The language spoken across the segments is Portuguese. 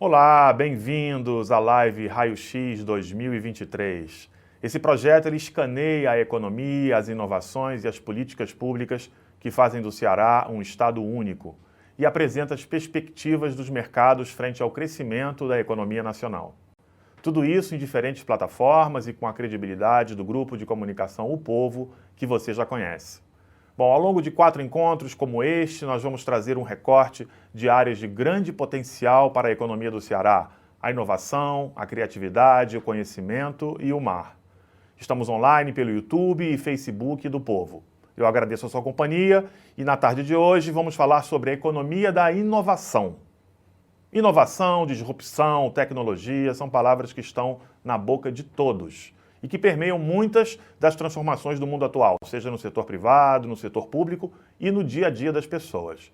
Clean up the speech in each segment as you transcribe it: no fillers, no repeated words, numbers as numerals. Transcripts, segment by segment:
Olá, bem-vindos à live Raio X 2023. Esse projeto ele escaneia a economia, as inovações e as políticas públicas que fazem do Ceará um estado único e apresenta as perspectivas dos mercados frente ao crescimento da economia nacional. Tudo isso em diferentes plataformas e com a credibilidade do grupo de comunicação O Povo, que você já conhece. Bom, ao longo de 4 encontros como este, nós vamos trazer um recorte de áreas de grande potencial para a economia do Ceará: a inovação, a criatividade, o conhecimento e o mar. Estamos online pelo YouTube e Facebook do Povo. Eu agradeço a sua companhia e na tarde de hoje vamos falar sobre a economia da inovação. Inovação, disrupção, tecnologia são palavras que estão na boca de todos e que permeiam muitas das transformações do mundo atual, seja no setor privado, no setor público e no dia a dia das pessoas.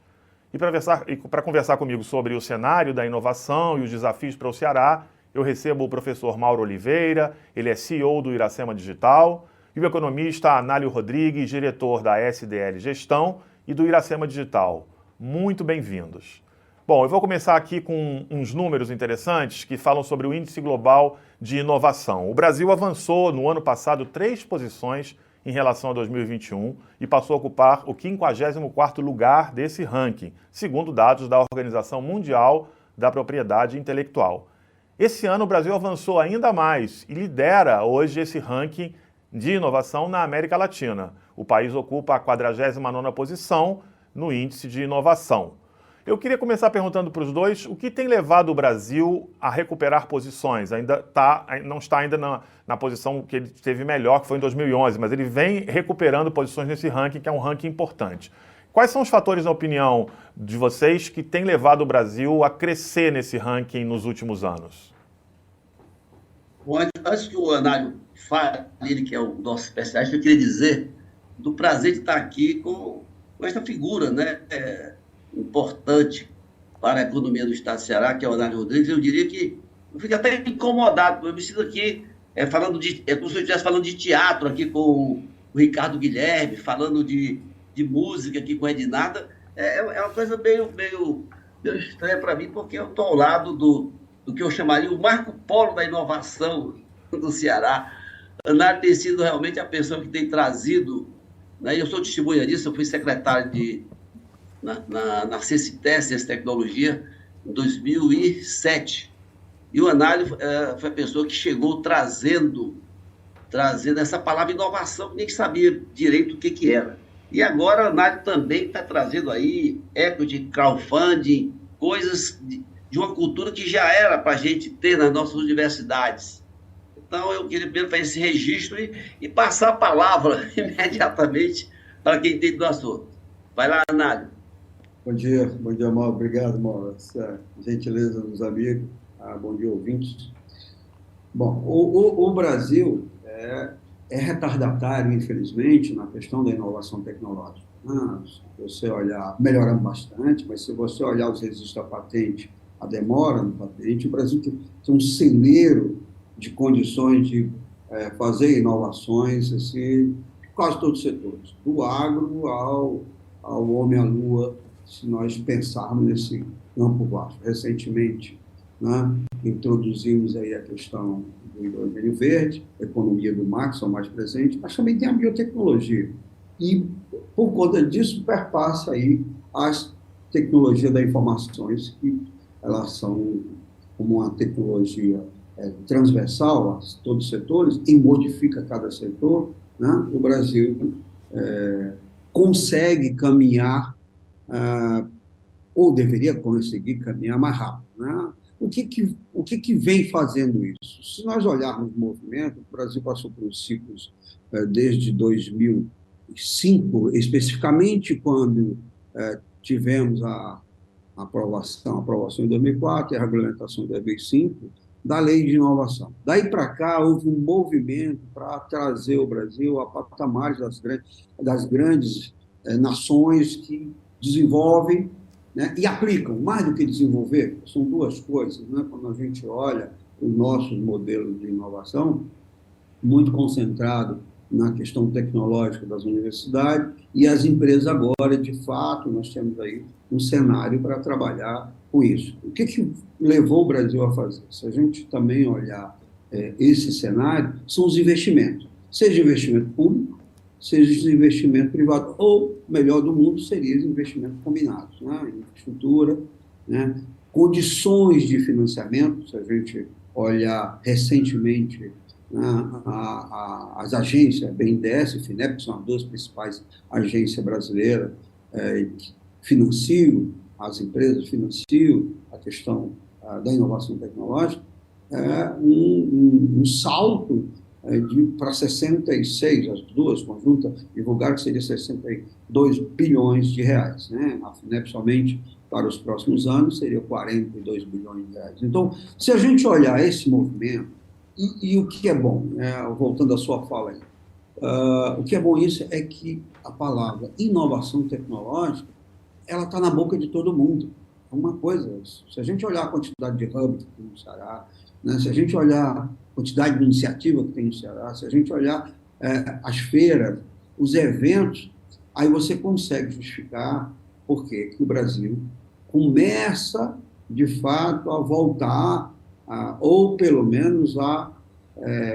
E para conversar comigo sobre o cenário da inovação e os desafios para o Ceará, eu recebo o professor Mauro Oliveira, ele é CEO do Iracema Digital, e o economista Análio Rodrigues, diretor da SDL Gestão e do Iracema Digital. Muito bem-vindos. Bom, eu vou começar aqui com uns números interessantes que falam sobre o Índice Global de Inovação. O Brasil avançou no ano passado 3 posições em relação a 2021 e passou a ocupar o 54º lugar desse ranking, segundo dados da Organização Mundial da Propriedade Intelectual. Esse ano o Brasil avançou ainda mais e lidera hoje esse ranking de inovação na América Latina. O país ocupa a 49ª posição no Índice de Inovação. Eu queria começar perguntando para os dois o que tem levado o Brasil a recuperar posições. Não está ainda na posição que ele teve melhor, que foi em 2011, mas ele vem recuperando posições nesse ranking, que é um ranking importante. Quais são os fatores, na opinião de vocês, que têm levado o Brasil a crescer nesse ranking nos últimos anos? Bom, antes que o Análio fale, ele que é o nosso especialista, eu queria dizer do prazer de estar aqui com esta figura, né? Importante para a economia do estado do Ceará, que é o Análio Rodrigues. Eu diria que eu fico até incomodado, eu me sinto aqui como se eu estivesse falando de teatro aqui com o Ricardo Guilherme, falando de música aqui com a Ednarda. É uma coisa meio estranha para mim, porque eu estou ao lado do que eu chamaria o Marco Polo da inovação do Ceará. Análio tem sido realmente a pessoa que tem trazido, né? Eu sou testemunha disso, eu fui secretário na CCTES, Ciência e Tecnologia, em 2007. E o Análio foi a pessoa que chegou trazendo essa palavra inovação, que nem sabia direito o que era. E agora o Análio também está trazendo aí equity, crowdfunding, coisas de uma cultura que já era para a gente ter nas nossas universidades. Então, eu queria primeiro fazer esse registro e passar a palavra imediatamente para quem entende do assunto. Vai lá, Análio. Bom dia, Mauro. Obrigado, Mauro. Essa gentileza dos amigos. Bom dia, ouvintes. Bom, o Brasil é retardatário, infelizmente, na questão da inovação tecnológica. Se você olhar, melhorando bastante, mas se você olhar os registros da patente, a demora no patente, o Brasil tem um celeiro de condições de fazer inovações assim, em quase todos os setores, do agro ao homem à lua, se nós pensarmos nesse campo vasto. Recentemente, né, introduzimos aí a questão do hidrogênio verde, a economia do mar, que são mais presentes, mas também tem a biotecnologia. E, por conta disso, perpassa aí as tecnologias das informações, que elas são como uma tecnologia transversal a todos os setores e modifica cada setor, né? O Brasil consegue caminhar ou deveria conseguir caminhar mais rápido, né? O que vem fazendo isso? Se nós olharmos o movimento, o Brasil passou por ciclos desde 2005, especificamente quando tivemos a aprovação em 2004 e a regulamentação em 2005 da Lei de Inovação. Daí para cá, houve um movimento para trazer o Brasil a patamares das grandes nações que desenvolvem, né, e aplicam, mais do que desenvolver, são duas coisas, né? Quando a gente olha os nossos modelos de inovação, muito concentrado na questão tecnológica das universidades, e as empresas agora, de fato, nós temos aí um cenário para trabalhar com isso. O que levou o Brasil a fazer? Se a gente também olhar esse cenário, são os investimentos, seja investimento público, seja investimento privado, ou, melhor do mundo, seria os investimentos combinados, né? Infraestrutura, né? Condições de financiamento, se a gente olhar recentemente, né, as agências, BNDES e FINEP, que são as duas principais agências brasileiras, financiam as empresas, financiam a questão da inovação tecnológica, um salto para 66, as duas conjuntas divulgaram que seria 62 bilhões de reais, né? A FINEP somente para os próximos anos seria 42 bilhões de reais. Então, se a gente olhar esse movimento, e o que é bom, voltando à sua fala aí, o que é bom isso é que a palavra inovação tecnológica, ela está na boca de todo mundo. É uma coisa, se a gente olhar a quantidade de hubs que tem no Ceará, né, se a gente olhar a quantidade de iniciativa que tem no Ceará, se a gente olhar as feiras, os eventos, aí você consegue justificar por que o Brasil começa, de fato, a voltar, ou pelo menos a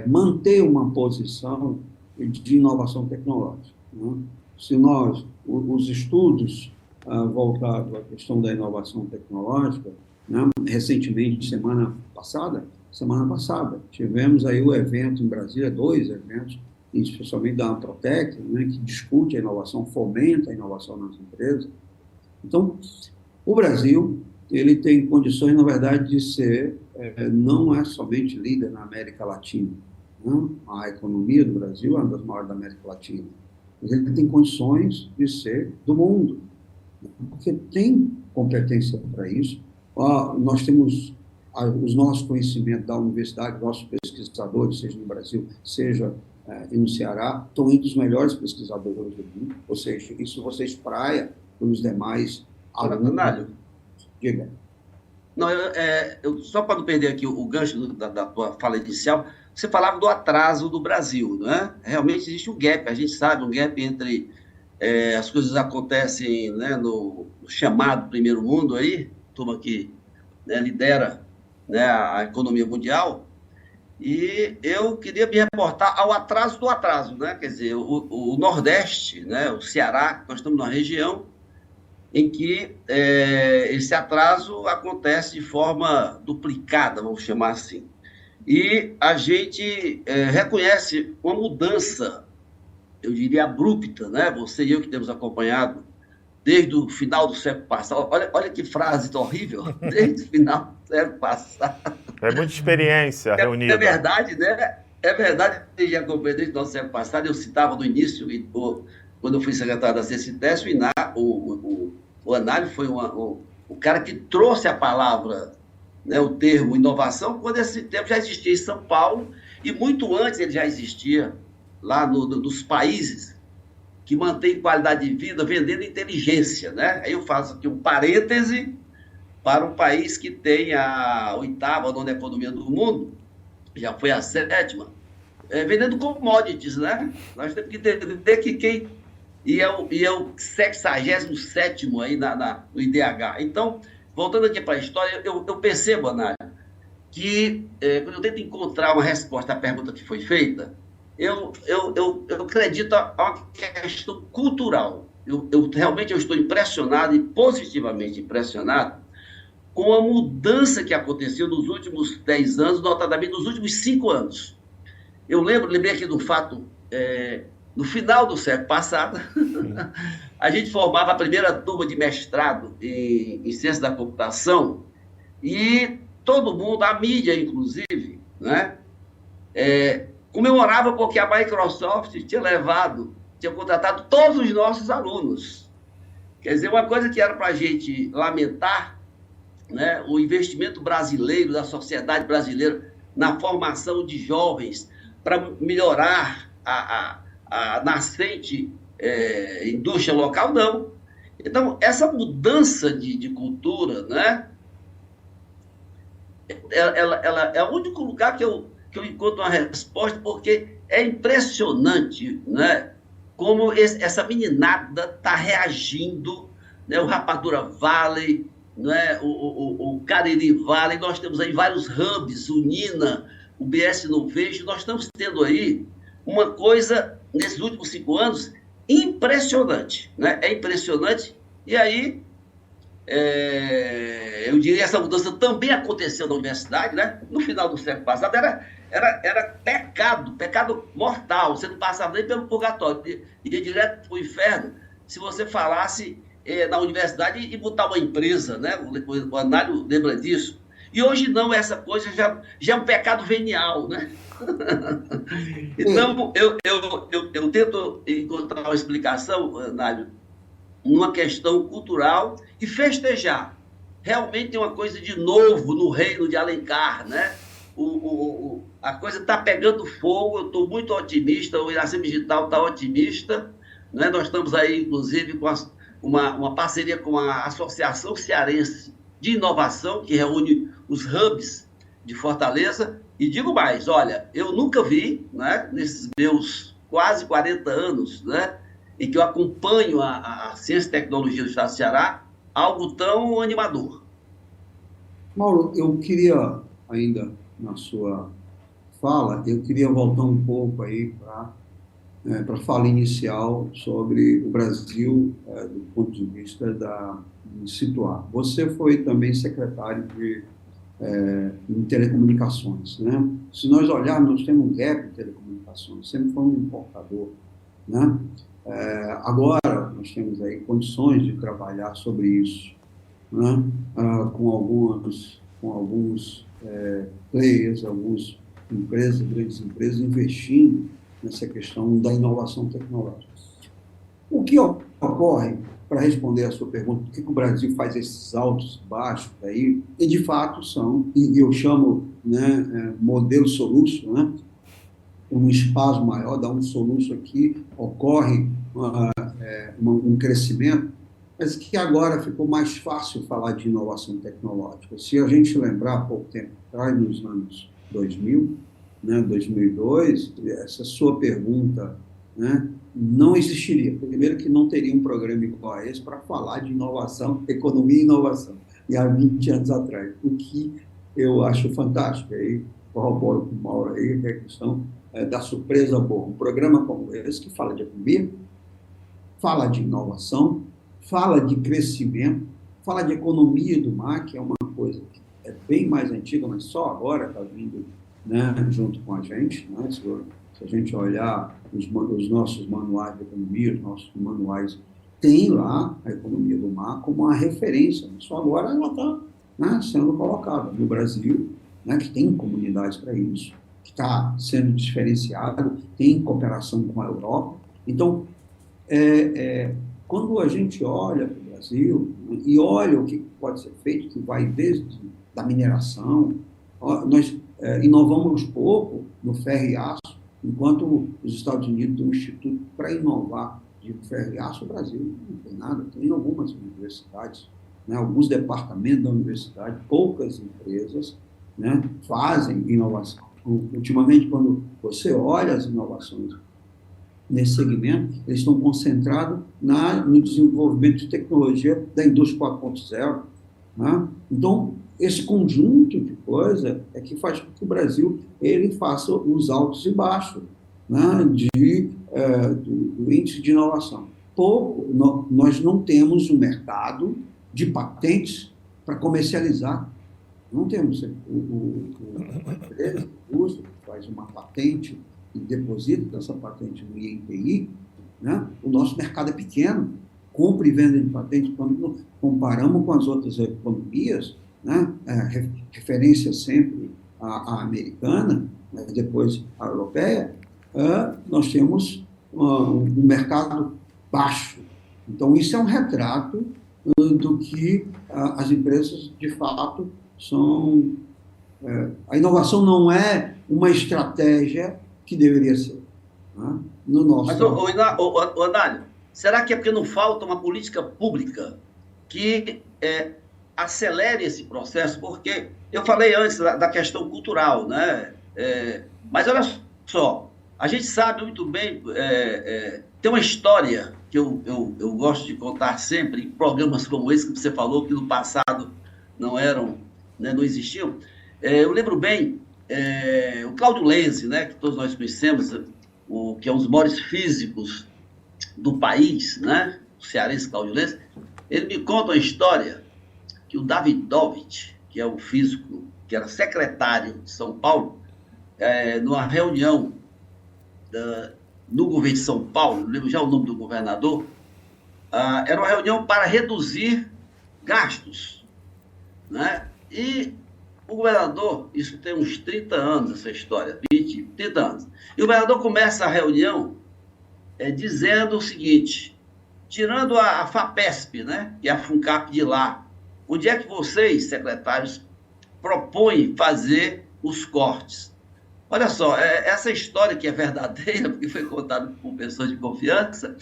manter uma posição de inovação tecnológica, né? Se os estudos voltados à questão da inovação tecnológica, né, recentemente, semana passada, tivemos aí o evento em Brasília, 2 eventos, especialmente da Amprotec, né, que discute a inovação, fomenta a inovação nas empresas. Então, o Brasil, ele tem condições, na verdade, de ser, não é somente líder na América Latina, né? A economia do Brasil é uma das maiores da América Latina, mas ele tem condições de ser do mundo, porque tem competência para isso. Nós temos os nossos conhecimentos da universidade, nossos pesquisadores, seja no Brasil, seja no Ceará, estão entre os melhores pesquisadores do mundo, ou seja, isso você espraia para os demais alunos. Diga. Não, só para não perder aqui o gancho da tua fala inicial, você falava do atraso do Brasil, não é? Realmente existe um gap, a gente sabe, um gap entre as coisas acontecem, né, no chamado primeiro mundo aí, turma que, né, lidera, né, a economia mundial, e eu queria me reportar ao atraso do atraso, né? Quer dizer, o Nordeste, né, o Ceará, nós estamos numa região em que esse atraso acontece de forma duplicada, vamos chamar assim. E a gente reconhece uma mudança, eu diria, abrupta, né? Você e eu que temos acompanhado desde o final do século passado. Olha que frase horrível, desde o final do século passado. É muita experiência reunida. É verdade, né? É verdade que eu já acompanhei desde o nosso século passado. Eu citava no início, quando eu fui secretário da CECITES, o Análio foi o cara que trouxe a palavra, né, o termo inovação, quando esse termo já existia em São Paulo, e muito antes ele já existia lá nos países que mantêm qualidade de vida vendendo inteligência, né? Aí eu faço aqui um parêntese para um país que tem a 8ª, a 9ª economia do mundo, já foi a 7ª, vendendo commodities, né? Nós temos que entender que quem... E é o 67º aí no IDH. Então, voltando aqui para a história, eu percebo, Anália, que quando eu tento encontrar uma resposta à pergunta que foi feita, eu acredito a uma questão cultural. Realmente eu estou impressionado e positivamente impressionado com a mudança que aconteceu nos últimos 10 anos, notadamente nos últimos 5 anos. Eu lembrei aqui do fato... no final do século passado, a gente formava a primeira turma de mestrado em ciência da computação e todo mundo, a mídia inclusive, né, comemorava porque a Microsoft tinha contratado todos os nossos alunos. Quer dizer, uma coisa que era para a gente lamentar, né, o investimento brasileiro, da sociedade brasileira, na formação de jovens para melhorar a nascente indústria local, não. Então, essa mudança de cultura, né, ela é o único lugar que eu que eu encontro uma resposta, porque é impressionante, né, como essa meninada está reagindo, né, o Rapadura Valley, né, o Cariri Valley, nós temos aí vários hubs, o Nina, o BS Innovation, nós estamos tendo aí uma coisa, nesses últimos 5 anos, impressionante, né? É impressionante, e aí eu diria que essa mudança também aconteceu na universidade, né? No final do século passado, era pecado mortal, você não passava nem pelo purgatório, iria direto para o inferno se você falasse na universidade e botar uma empresa, né? O Análio lembra disso. E hoje não, essa coisa já é um pecado venial, né? Então, eu tento encontrar uma explicação, Análio, numa questão cultural e festejar. Realmente tem uma coisa de novo no reino de Alencar, né? A coisa está pegando fogo, eu estou muito otimista, o Iracema Digital está otimista, né? Nós estamos aí, inclusive, com uma parceria com a Associação Cearense de Inovação, que reúne os hubs de Fortaleza, e digo mais, olha, eu nunca vi, né, nesses meus quase 40 anos, né, em que eu acompanho a ciência e tecnologia do Estado do Ceará, algo tão animador. Mauro, eu queria, ainda na sua fala, eu queria voltar um pouco aí para a fala inicial sobre o Brasil, do ponto de vista de situar. Você foi também secretário em telecomunicações, né? Se nós olharmos, nós temos um gap em telecomunicações, sempre foi um importador, né? Agora nós temos aí condições de trabalhar sobre isso, né? Com alguns players, algumas empresas, grandes empresas, investindo nessa questão da inovação tecnológica. O que ocorre, para responder a sua pergunta, por que o Brasil faz esses altos e baixos aí, e de fato são, e eu chamo, né, modelo soluço, né? Um espaço maior, dá um soluço aqui, ocorre um crescimento, mas que agora ficou mais fácil falar de inovação tecnológica. Se a gente lembrar, há pouco tempo atrás, nos anos 2000, né, 2002, essa sua pergunta, né, não existiria. Primeiro que não teria um programa igual a esse para falar de inovação, economia e inovação, e há 20 anos atrás, o que eu acho fantástico. Aí corroboro com o Mauro aí, que é a questão da surpresa boa. Um programa como esse, que fala de economia, fala de inovação, fala de crescimento, fala de economia do mar, que é uma coisa que é bem mais antiga, mas só agora está vindo, né, junto com a gente, né? Se a gente olhar os nossos manuais de economia, os nossos manuais, tem lá a economia do mar como uma referência, mas só agora ela está, né, sendo colocada no Brasil, né, que tem comunidades para isso, que está sendo diferenciado, tem cooperação com a Europa. Então, quando a gente olha para o Brasil, né, e olha o que pode ser feito, que vai desde da mineração, nós inovamos pouco no ferro e aço, enquanto os Estados Unidos têm um instituto para inovar de ferro e aço, o Brasil não tem nada, tem algumas universidades, né, alguns departamentos da universidade, poucas empresas, né, fazem inovação. Ultimamente, quando você olha as inovações nesse segmento, eles estão concentrados no desenvolvimento de tecnologia da indústria 4.0. Né? Então, esse conjunto de coisas é que faz com que o Brasil ele faça os altos e baixos, né, do índice de inovação. Nós não temos um mercado de patentes para comercializar. Não temos. A empresa, a indústria, faz uma patente e deposita essa patente no INPI, né? O nosso mercado é pequeno, compra e venda de patente, quando comparamos com as outras economias, né? Referência sempre à americana, mas depois à europeia, nós temos um mercado baixo. Então, isso é um retrato do que as empresas, de fato, são... a inovação não é uma estratégia que deveria ser. Né? No nosso... Mas, Análio, será que é porque não falta uma política pública que acelere esse processo? Porque eu falei antes da questão cultural, né? Mas olha só, a gente sabe muito bem, tem uma história que eu gosto de contar sempre em programas como esse que você falou, que no passado não eram, né, não existiam. Eu lembro bem, o Cláudio Lenzi, né, que todos nós conhecemos, que é um dos maiores físicos do país, né, o cearense Cláudio Lenzi, ele me conta uma história que o Davidovich, que é um físico que era secretário de São Paulo, numa reunião no governo de São Paulo, não lembro já o nome do governador, era uma reunião para reduzir gastos, né? E o governador, isso tem uns 30 anos, essa história, 20, 30 anos, e o governador começa a reunião dizendo o seguinte, tirando a FAPESP, né, que é a FUNCAP de lá, onde é que vocês, secretários, propõem fazer os cortes? Olha só, essa história que é verdadeira, porque foi contada por pessoas de confiança,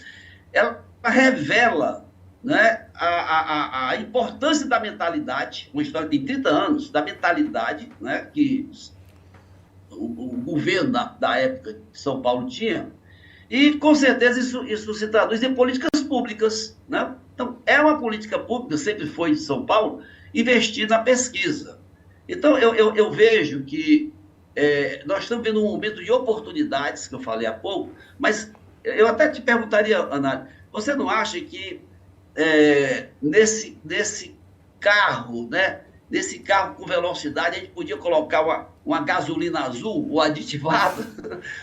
ela revela, né, a importância da mentalidade, uma história que tem 30 anos, da mentalidade, né, que o governo da época de São Paulo tinha, e com certeza isso se traduz em políticas públicas, né? Então, é uma política pública, sempre foi de São Paulo, investir na pesquisa. Então, eu vejo que nós estamos vendo um momento de oportunidades, que eu falei há pouco, mas eu até te perguntaria, Ana, você não acha que nesse carro, né, nesse carro com velocidade, a gente podia colocar uma gasolina azul ou aditivada?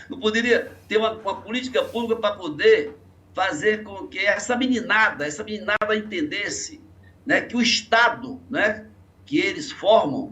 Não poderia ter uma política pública para poder fazer com que essa meninada entendesse, né, que o Estado, né, que eles formam,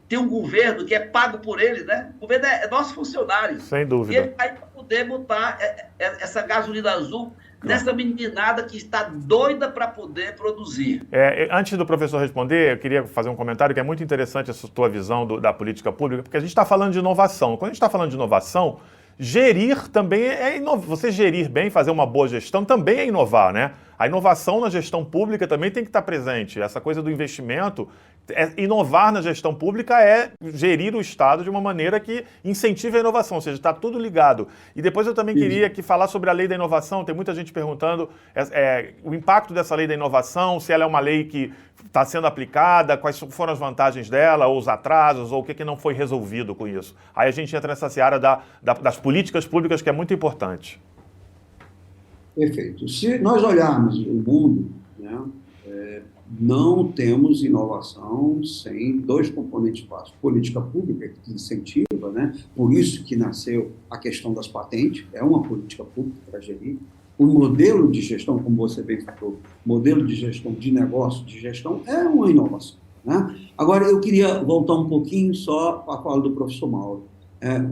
tem um governo que é pago por eles, né? O governo é nosso funcionário. Sem dúvida. E ele vai poder botar essa gasolina azul nessa meninada que está doida para poder produzir. Antes do professor responder, eu queria fazer um comentário que é muito interessante essa tua visão da política pública, porque a gente está falando de inovação. Quando a gente está falando de inovação, gerir também você gerir bem, fazer uma boa gestão também é inovar, né? A inovação na gestão pública também tem que estar presente. Essa coisa do investimento, inovar na gestão pública é gerir o Estado de uma maneira que incentive a inovação, ou seja, está tudo ligado. E depois eu também queria falar sobre a lei da inovação. Tem muita gente perguntando o impacto dessa lei da inovação, se ela é uma lei que está sendo aplicada, quais foram as vantagens dela, ou os atrasos, ou o que não foi resolvido com isso. Aí a gente entra nessa seara das políticas públicas, que é muito importante. Perfeito. Se nós olharmos o mundo, né, não temos inovação sem dois componentes básicos. Política pública, que incentiva, né? Por isso que nasceu a questão das patentes, é uma política pública para gerir. O modelo de gestão, como você bem falou, modelo de gestão de negócio, de gestão, é uma inovação, né? Agora, eu queria voltar um pouquinho só para a fala do professor Mauro.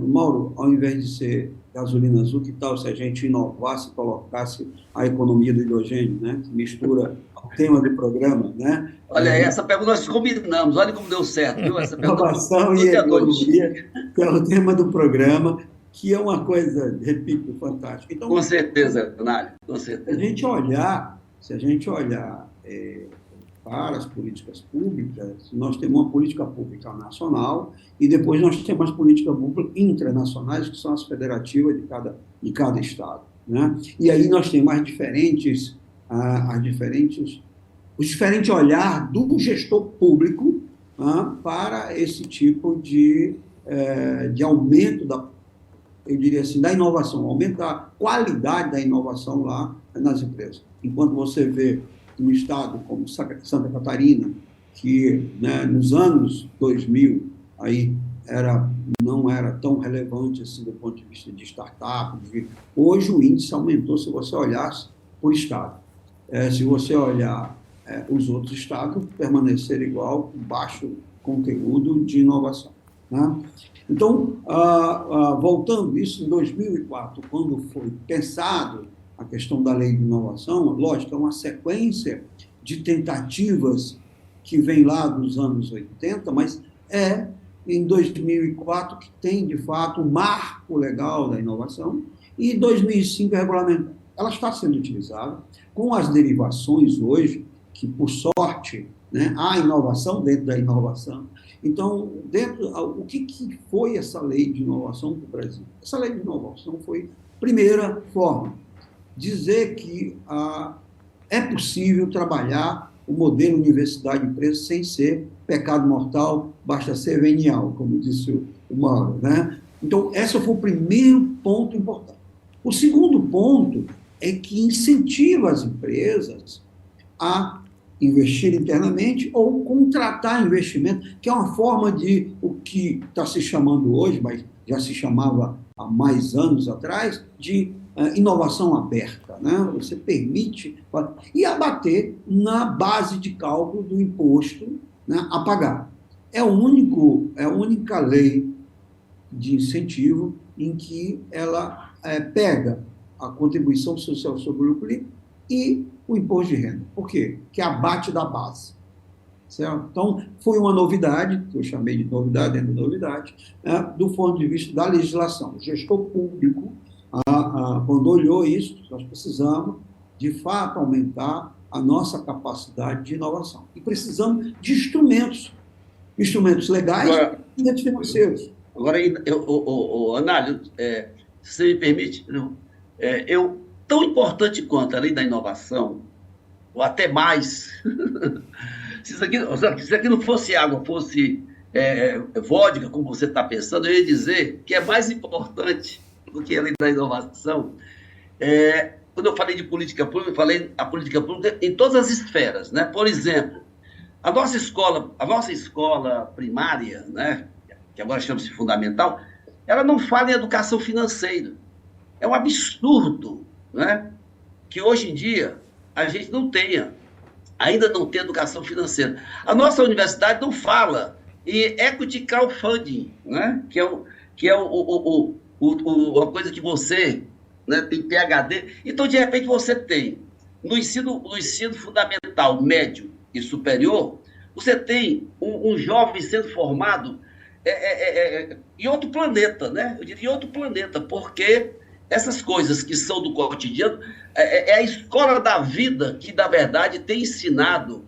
Mauro, ao invés de ser gasolina azul, que tal se a gente inovasse e colocasse a economia do hidrogênio, né? Que mistura o tema do programa, né? Olha, essa pergunta nós combinamos, olha como deu certo, viu? Essa pergunta. Inovação e economia, que é o tema do programa, que é uma coisa, repito, fantástica. Então, com certeza, Nário, com certeza. Se a gente olhar para as políticas públicas, nós temos uma política pública nacional e depois nós temos as políticas públicas internacionais, que são as federativas de cada estado, né? E aí nós temos o diferente olhar do gestor público para esse tipo de aumento eu diria assim, da inovação, aumento da qualidade da inovação lá nas empresas. Enquanto você vê um estado como Santa Catarina, que, né, nos anos 2000 aí não era tão relevante assim do ponto de vista de startup. Hoje o índice aumentou se você olhasse por estado. Se você olhar os outros estados, permaneceram igual, com baixo conteúdo de inovação, né? Então, voltando isso, em 2004, quando foi pensado a questão da lei de inovação, lógico, é uma sequência de tentativas que vem lá dos anos 80, mas em 2004 que tem, de fato, um marco legal da inovação, e em 2005 regulamentar. Ela está sendo utilizada com as derivações hoje, que, por sorte, né, há inovação dentro da inovação. Então, o que foi essa lei de inovação para o Brasil? Essa lei de inovação foi, primeira forma, dizer que é possível trabalhar o modelo universidade-empresa sem ser pecado mortal, basta ser venial, como disse o Mauro, né? Então, esse foi o primeiro ponto importante. O segundo ponto é que incentiva as empresas a investir internamente ou contratar investimento, que é uma forma de o que está se chamando hoje, mas já se chamava há mais anos atrás, de inovação aberta, né? Você permite e abater na base de cálculo do imposto, né, a pagar. É a única lei de incentivo em que ela pega a contribuição social sobre o lucro líquido e o imposto de renda. Por quê? Que abate da base. Certo? Então, foi uma novidade, que eu chamei de novidade dentro da novidade, do ponto de vista da legislação. O gestor público, quando olhou isso, nós precisamos, de fato, aumentar a nossa capacidade de inovação. E precisamos de instrumentos legais e instrumentos financeiros. Agora, Análio, se você me permite, tão importante quanto a lei da inovação, ou até mais, se isso aqui não fosse água, fosse vodka, como você está pensando, eu ia dizer que é mais importante do que a lei da inovação. Quando eu falei de política pública, eu falei a política pública em todas as esferas, né? Por exemplo, a nossa escola primária, né, que agora chama-se fundamental, ela não fala em educação financeira. É um absurdo, né, que hoje em dia a gente ainda não tem educação financeira. A nossa universidade não fala em equity crowdfunding, né, que é uma coisa que você, né, tem PhD. Então, de repente, você tem, no ensino fundamental, médio e superior, você tem um jovem sendo formado em outro planeta, né? Eu diria em outro planeta, porque essas coisas que são do cotidiano é a escola da vida que, na verdade, tem ensinado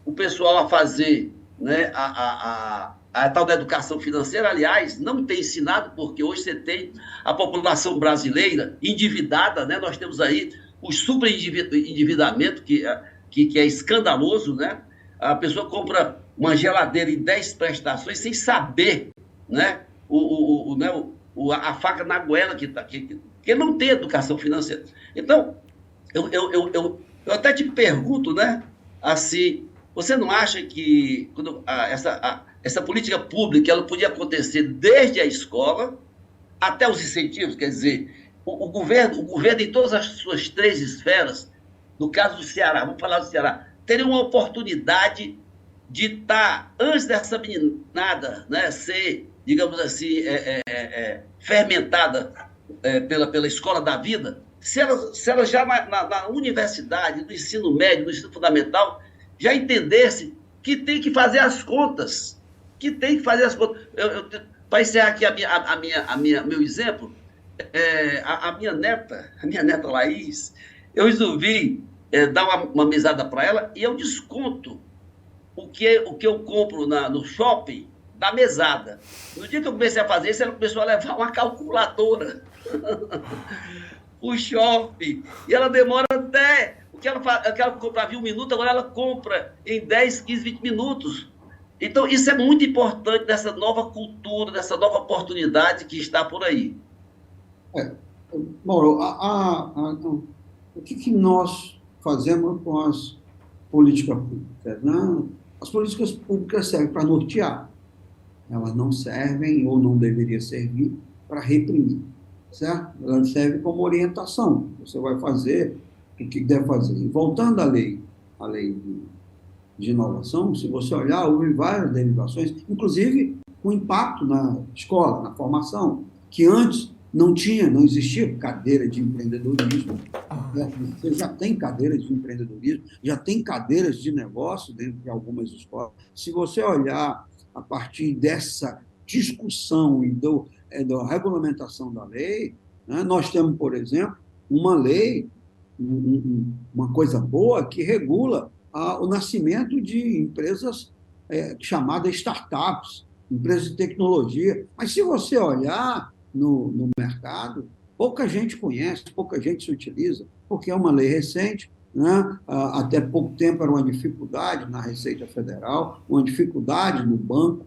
o pessoal a fazer, né, a tal da educação financeira. Aliás, não tem ensinado, porque hoje você tem a população brasileira endividada, né? Nós temos aí o superendividamento, que é escandaloso, né? A pessoa compra uma geladeira em 10 prestações sem saber, né, a faca na goela que não tem educação financeira. Então, eu até te pergunto, né, assim, você não acha que essa política pública ela podia acontecer desde a escola até os incentivos? Quer dizer, o governo em todas as suas 3 esferas, no caso do Ceará, vamos falar do Ceará, teria uma oportunidade de estar, antes dessa meninada, né, ser, digamos assim, fermentada pela escola da vida, se ela já na universidade, no ensino médio, no ensino fundamental, já entendesse que tem que fazer as contas. Para encerrar aqui meu exemplo, a minha neta Laís, eu resolvi dar uma mesada para ela e eu desconto o que eu compro no shopping da mesada. No dia que eu comecei a fazer isso, ela começou a levar uma calculadora o shopping, e ela demora até o que ela comprava em 1 minuto, agora ela compra em 10, 15, 20 minutos. Então, isso é muito importante dessa nova cultura, dessa nova oportunidade que está por aí. Mauro, o que nós fazemos com as políticas públicas, né? As políticas públicas servem para nortear. Elas não servem ou não deveriam servir para reprimir, certo? Elas servem como orientação. Você vai fazer o que deve fazer. E voltando à lei de inovação, se você olhar, houve várias derivações, inclusive com impacto na escola, na formação, que antes não existia cadeira de empreendedorismo. Você já tem cadeiras de empreendedorismo, já tem cadeiras de negócio dentro de algumas escolas. Se você olhar a partir dessa discussão e da regulamentação da lei, né, nós temos, por exemplo, uma lei, uma coisa boa que regula o nascimento de empresas chamadas startups, empresas de tecnologia. Mas se você olhar no mercado, pouca gente conhece, pouca gente se utiliza, porque é uma lei recente, né? Até pouco tempo era uma dificuldade na Receita Federal, uma dificuldade no banco.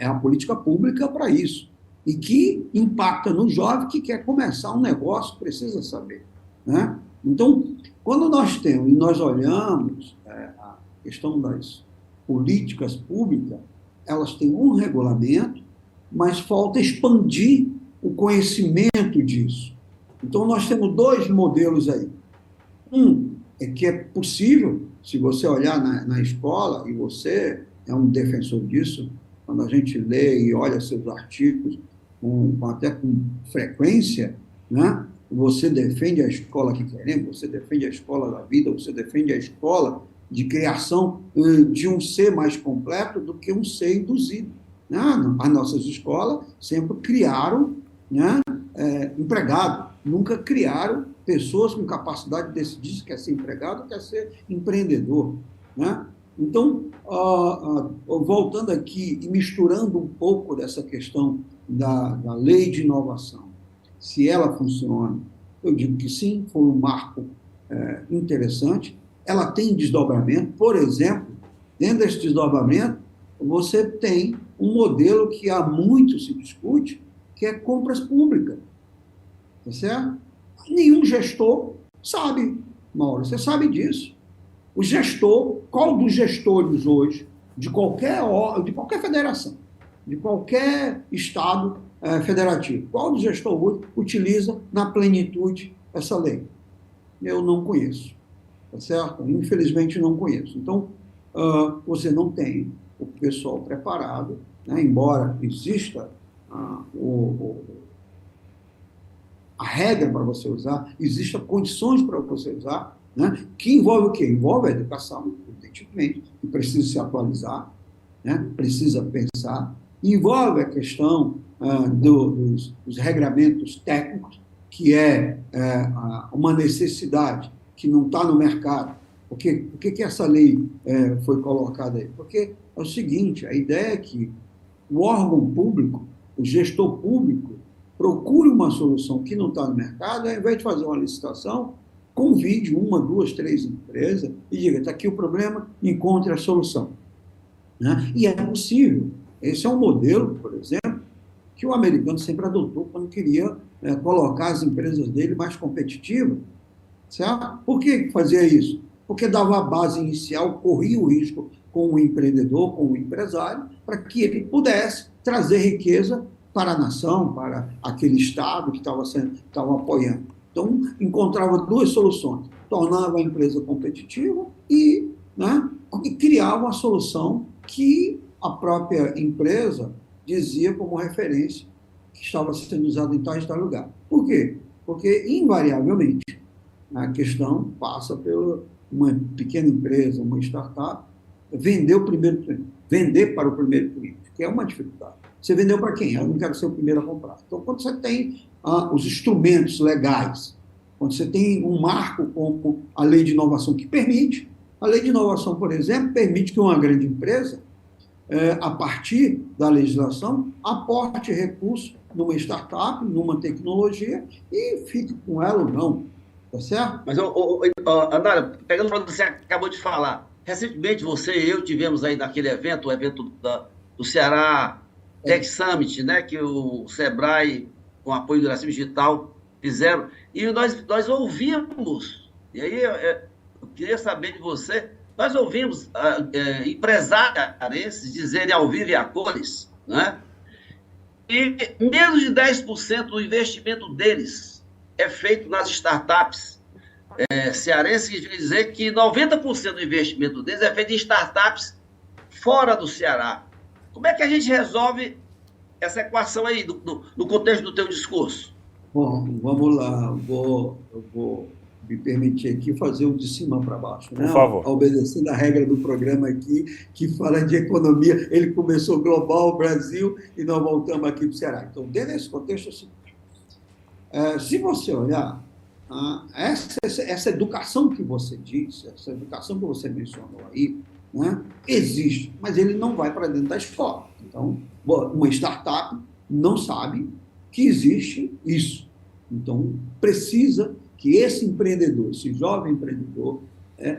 É a política pública para isso. E que impacta no jovem que quer começar um negócio, precisa saber. Né? Então, quando nós olhamos a questão das políticas públicas, elas têm um regulamento, mas falta expandir o conhecimento disso. Então, nós temos dois modelos aí. Um é que é possível, se você olhar na escola, e você é um defensor disso, quando a gente lê e olha seus artigos, até com frequência, né? Você defende a escola que queremos, você defende a escola da vida, você defende a escola de criação de um ser mais completo do que um ser induzido. Né? As nossas escolas sempre criaram, né, empregado, nunca criaram pessoas com capacidade de decidir se quer ser empregado ou quer ser empreendedor. Né? Então, voltando aqui e misturando um pouco dessa questão da lei de inovação, se ela funciona, eu digo que sim, foi um marco interessante. Ela tem desdobramento, por exemplo, dentro desse desdobramento, você tem um modelo que há muito se discute, que é compras públicas. Tá certo? Nenhum gestor sabe, Mauro, você sabe disso. O gestor, qual dos gestores hoje, de qualquer federação, de qualquer estado federativo, qual dos gestores hoje utiliza na plenitude essa lei? Eu não conheço, tá certo? Infelizmente não conheço. Então, você não tem o pessoal preparado, né? Embora exista a regra para você usar, existem condições para você usar, né? Que envolve o quê? Envolve a educação, evidentemente, que precisa se atualizar, né? Precisa pensar, envolve a questão dos regramentos técnicos, que é uma necessidade que não está no mercado. Por que essa lei foi colocada aí? Porque é o seguinte, a ideia é que o órgão público, o gestor público, procure uma solução que não está no mercado, ao invés de fazer uma licitação, convide uma, duas, três empresas e diga, está aqui o problema, encontre a solução. Né? E é possível. Esse é um modelo, por exemplo, que o americano sempre adotou quando queria colocar as empresas dele mais competitivas. Certo? Por que fazia isso? Porque dava a base inicial, corria o risco com o empreendedor, com o empresário, para que ele pudesse trazer riqueza para a nação, para aquele Estado que estava apoiando. Então, encontrava duas soluções. Tornava a empresa competitiva e criava uma solução que a própria empresa dizia como referência que estava sendo usada em tal lugar. Por quê? Porque, invariavelmente, a questão passa por uma pequena empresa, uma startup, vender para o primeiro cliente, que é uma dificuldade. Você vendeu para quem? Eu não quero ser o primeiro a comprar. Então, quando você tem os instrumentos legais, quando você tem um marco como a lei de inovação que permite, a lei de inovação, por exemplo, permite que uma grande empresa, a partir da legislação, aporte recursos numa startup, numa tecnologia e fique com ela ou não. Tá certo? Mas, Anário, pegando o que você acabou de falar, recentemente você e eu tivemos aí naquele evento, o evento do Ceará Tech Summit, né, que o Sebrae, com apoio do Iracema Digital, fizeram, e nós ouvimos, e aí eu queria saber de você, nós ouvimos empresários dizerem ao vivo e a cores, né, e menos de 10% do investimento deles é feito nas startups cearenses, que quer dizer que 90% do investimento deles é feito em startups fora do Ceará. Como é que a gente resolve essa equação aí, no contexto do teu discurso? Bom, vamos lá. Eu vou me permitir aqui fazer o de cima para baixo. Né? Por favor. Obedecendo a regra do programa aqui, que fala de economia. Ele começou global, Brasil, e nós voltamos aqui para o Ceará. Então, dentro desse contexto, é o seguinte. Se você olhar, essa educação que você disse, essa educação que você mencionou aí, né, existe, mas ele não vai para dentro da escola. Então, uma startup não sabe que existe isso. Então, precisa que esse empreendedor, esse jovem empreendedor,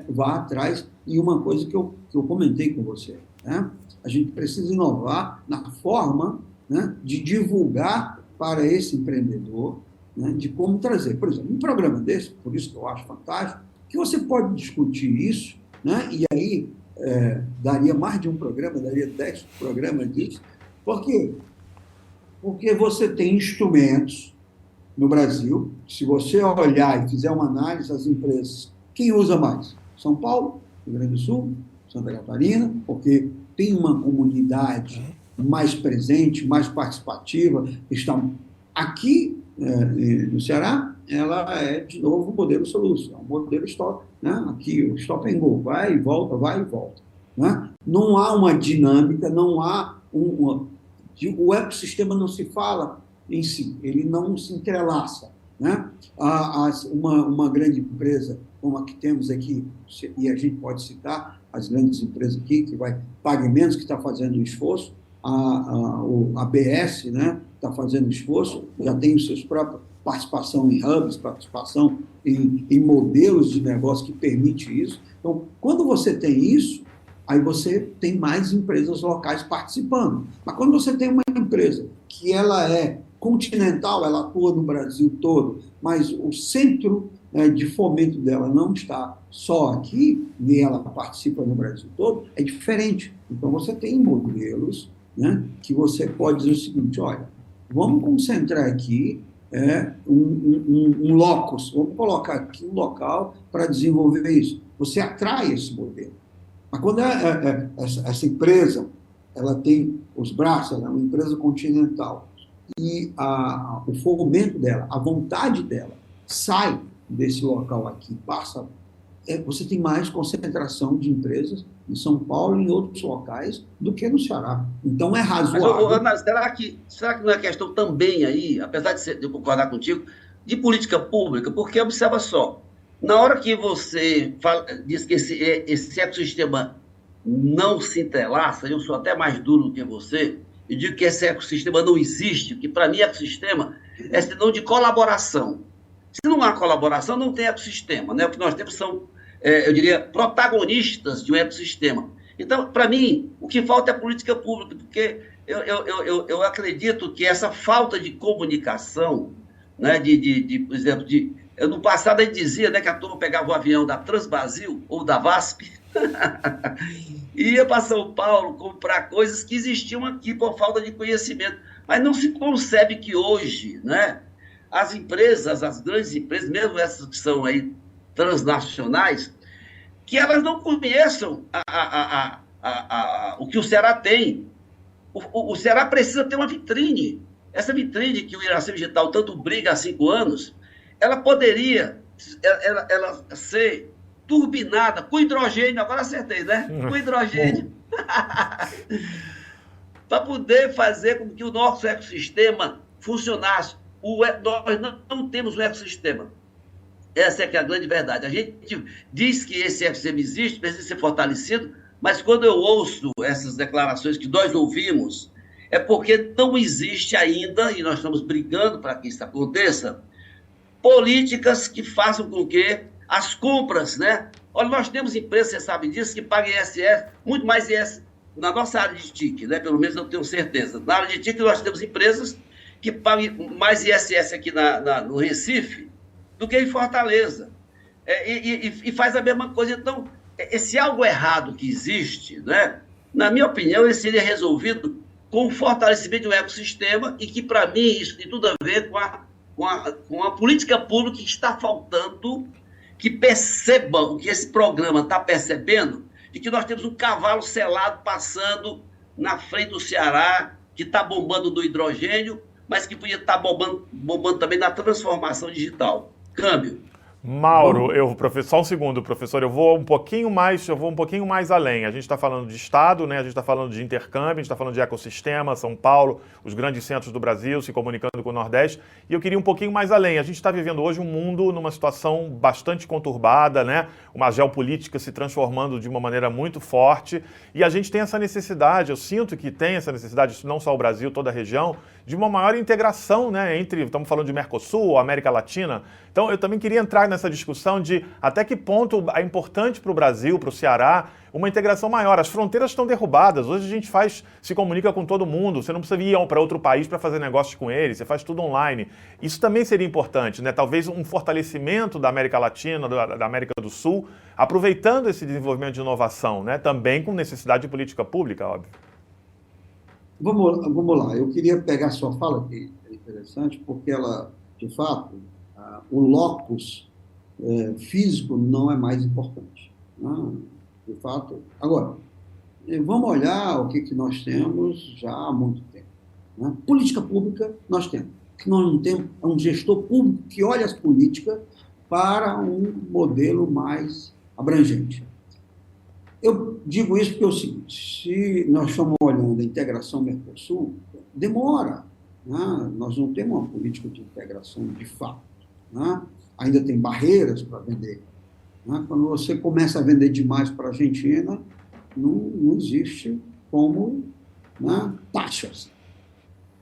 vá atrás. E uma coisa que eu comentei com você, né, a gente precisa inovar na forma, né, de divulgar para esse empreendedor, né, de como trazer. Por exemplo, um programa desse, por isso que eu acho fantástico, que você pode discutir isso, né, e aí daria mais de um programa, daria 10 programas disso. Por quê? Porque você tem instrumentos no Brasil, se você olhar e fizer uma análise das empresas, quem usa mais? São Paulo, Rio Grande do Sul, Santa Catarina, porque tem uma comunidade mais presente, mais participativa. Está aqui no Ceará, ela é, de novo, o modelo Soluço, é um modelo stop, né? Aqui, o stop and go, vai e volta. Né? Não há uma dinâmica, não há o ecossistema não se fala em si, ele não se entrelaça. Né? Uma grande empresa, como a que temos aqui, e a gente pode citar as grandes empresas aqui, que vai Pagamentos, que está fazendo um esforço, a BS, né, está fazendo esforço, já tem os seus próprios participação em hubs, participação em modelos de negócio que permite isso. Então, quando você tem isso, aí você tem mais empresas locais participando. Mas quando você tem uma empresa que ela é continental, ela atua no Brasil todo, mas o centro de fomento dela não está só aqui, e ela participa no Brasil todo, é diferente. Então, você tem modelos, né, que você pode dizer o seguinte, olha, vamos concentrar aqui um locus, vamos colocar aqui um local para desenvolver isso. Você atrai esse modelo. Mas quando essa empresa ela tem os braços, ela é uma empresa continental, e o fomento dela, a vontade dela, sai desse local aqui, passa... você tem mais concentração de empresas em São Paulo e em outros locais do que no Ceará. Então, é razoável. Mas, Ana, será que não é questão também aí, apesar de eu concordar contigo, de política pública? Porque, observa só, na hora que você diz que esse ecossistema não se entrelaça, eu sou até mais duro do que você, e digo que esse ecossistema não existe, que para mim ecossistema é sinônimo de colaboração. Se não há colaboração, não tem ecossistema. Né? O que nós temos são, eu diria, protagonistas de um ecossistema. Então, para mim, o que falta é política pública, porque eu acredito que essa falta de comunicação, né, por exemplo, no passado a gente dizia, né, que a turma pegava o avião da Transbrasil ou da VASP e ia para São Paulo comprar coisas que existiam aqui por falta de conhecimento. Mas não se concebe que hoje, né, as empresas, as grandes empresas, mesmo essas que são aí transnacionais, que elas não conheçam o que o Ceará tem. O Ceará precisa ter uma vitrine. Essa vitrine que o Iracema Digital tanto briga há 5 anos, ela poderia ela ser turbinada com hidrogênio, agora acertei, né? Com hidrogênio. Para poder fazer com que o nosso ecossistema funcionasse. Nós não temos um ecossistema. Essa é que é a grande verdade. A gente diz que esse ecossistema existe, precisa ser fortalecido, mas quando eu ouço essas declarações que nós ouvimos, é porque não existe ainda, e nós estamos brigando para que isso aconteça, políticas que façam com que as compras, né? Olha, nós temos empresas, você sabe disso, que pagam ISS, muito mais ISS na nossa área de TIC, né? Pelo menos eu tenho certeza. Na área de TIC nós temos empresas que pagam mais ISS aqui no Recife do que em Fortaleza. E faz a mesma coisa. Então, esse algo errado que existe, né? Na minha opinião, ele seria resolvido com o fortalecimento de um ecossistema e que, para mim, isso tem tudo a ver com a política pública que está faltando, que percebam, que esse programa está percebendo, de que nós temos um cavalo selado passando na frente do Ceará, que está bombando no hidrogênio, mas que podia estar bombando também na transformação digital. Câmbio. Mauro, só um segundo, professor, eu vou um pouquinho mais além. A gente está falando de Estado, né? A gente está falando de intercâmbio, a gente está falando de ecossistema, São Paulo, os grandes centros do Brasil se comunicando com o Nordeste. E eu queria um pouquinho mais além. A gente está vivendo hoje um mundo numa situação bastante conturbada, né? Uma geopolítica se transformando de uma maneira muito forte. E a gente tem essa necessidade, eu sinto que tem essa necessidade, não só o Brasil, toda a região, de uma maior integração, né? Estamos falando de Mercosul, América Latina. Então, eu também queria entrar nessa discussão de até que ponto é importante para o Brasil, para o Ceará, uma integração maior. As fronteiras estão derrubadas. Hoje a gente se comunica com todo mundo. Você não precisa ir para outro país para fazer negócios com eles. Você faz tudo online. Isso também seria importante, né? Talvez um fortalecimento da América Latina, da América do Sul, aproveitando esse desenvolvimento de inovação, né? Também com necessidade de política pública, óbvio. Vamos lá. Eu queria pegar sua fala, que é interessante, porque ela, de fato, o locus físico não é mais importante, né? De fato. Agora, vamos olhar o que nós temos já há muito tempo, né? Política pública nós temos. O que nós não temos é um gestor público que olha as políticas para um modelo mais abrangente. Eu digo isso porque é o seguinte: se nós estamos olhando a integração Mercosul, demora, né? Nós não temos uma política de integração de fato, né? Ainda tem barreiras para vender, né? Quando você começa a vender demais para a Argentina, não existe como, né, taxas,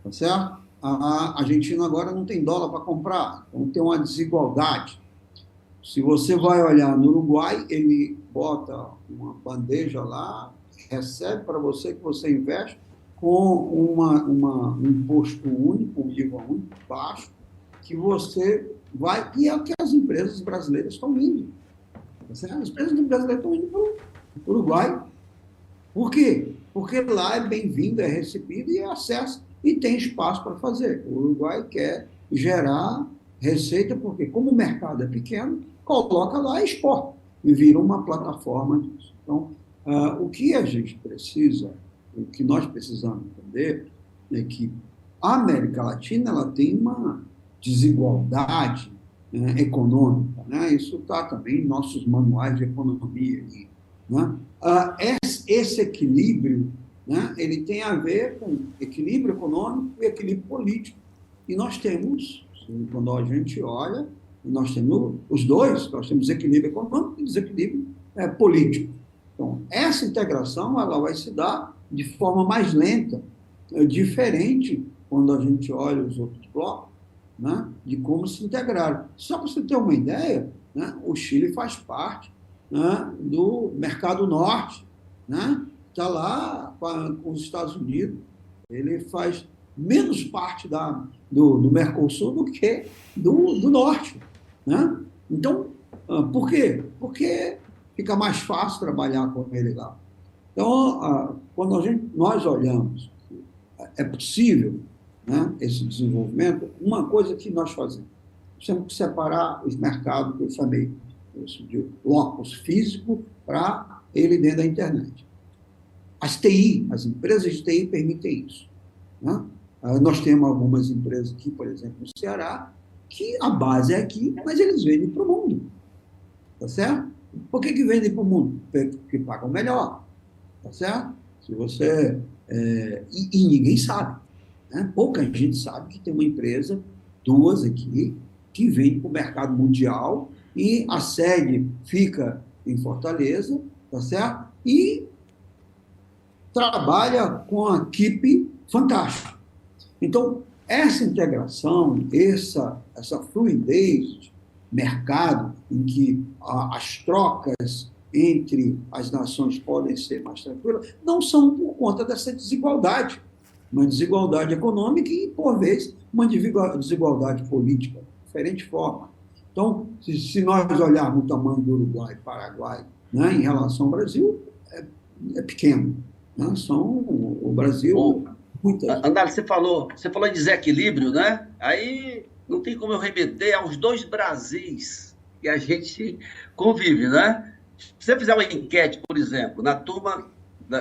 tá certo? A Argentina agora não tem dólar para comprar, então tem uma desigualdade. Se você vai olhar no Uruguai, ele bota uma bandeja lá, recebe para você, que você investe, com um imposto único, um IVA único, baixo, que você vai... E é o que as empresas brasileiras estão indo. As empresas brasileiras estão indo para o Uruguai. Por quê? Porque lá é bem-vindo, é recebido e é acesso, e tem espaço para fazer. O Uruguai quer gerar receita, porque como o mercado é pequeno, coloca lá e exporta, e vira uma plataforma disso. Então, o que a gente precisa, o que nós precisamos entender, é que a América Latina ela tem uma desigualdade econômica, né? Isso está também em nossos manuais de economia, né? Esse equilíbrio, né, ele tem a ver com equilíbrio econômico e equilíbrio político. E nós temos, quando a gente olha, nós temos os dois, nós temos desequilíbrio econômico e desequilíbrio político. Então, essa integração ela vai se dar de forma mais lenta, diferente quando a gente olha os outros blocos, né, de como se integraram. Só para você ter uma ideia, né, o Chile faz parte, né, do mercado norte, né, está lá com os Estados Unidos, ele faz menos parte do Mercosul do que do norte, né? Então, por quê? Porque fica mais fácil trabalhar com ele lá. Então, quando nós olhamos, é possível, né, esse desenvolvimento. Uma coisa que nós fazemos, temos que separar os mercados que eu chamei de locus físico para ele dentro da internet. As TI, as empresas de TI permitem isso, né? Nós temos algumas empresas aqui, por exemplo, no Ceará, que a base é aqui, mas eles vendem para o mundo. Tá certo? Por que vendem para o mundo? Porque pagam melhor. Tá certo? Se você... E ninguém sabe, né? Pouca gente sabe que tem uma empresa, duas aqui, que vende para o mercado mundial e a sede fica em Fortaleza, tá certo? E trabalha com uma equipe fantástica. Então, essa integração, essa fluidez de mercado, em que as trocas entre as nações podem ser mais tranquilas, não são por conta dessa desigualdade. Uma desigualdade econômica e, por vezes, uma desigualdade política, de diferente forma. Então, se nós olharmos o tamanho do Uruguai e Paraguai, né, em relação ao Brasil, é pequeno, né? O Brasil... Bom, Andalho, você falou em desequilíbrio, né? Aí não tem como eu remeter aos dois Brasis que a gente convive, né? Se você fizer uma enquete, por exemplo, na turma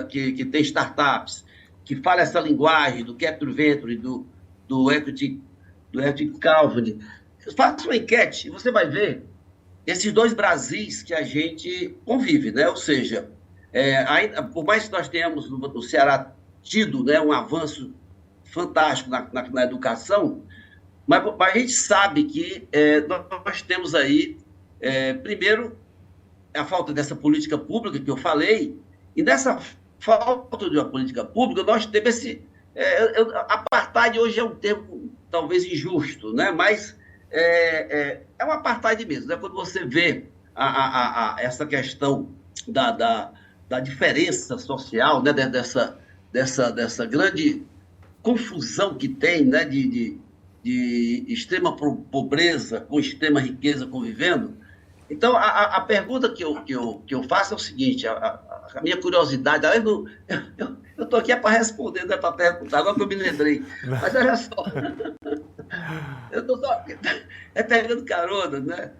que tem startups, que fala essa linguagem do Capital Venture, do Equity Calvary, faça uma enquete e você vai ver esses dois Brasis que a gente convive, né? Ou seja, por mais que nós tenhamos no Ceará tido, né, um avanço fantástico na educação, mas a gente sabe que nós temos aí, primeiro, a falta dessa política pública que eu falei, e nessa falta de uma política pública, nós temos esse... apartheid hoje é um termo talvez injusto, né? Mas é um apartheid mesmo, né? Quando você vê essa questão da diferença social, né? dessa grande confusão que tem, né? de extrema pobreza com extrema riqueza convivendo. Então, a pergunta que eu faço é o seguinte, a minha curiosidade, eu estou aqui para responder, não é para perguntar, agora que eu me lembrei. Mas olha só, eu estou só pegando carona, né?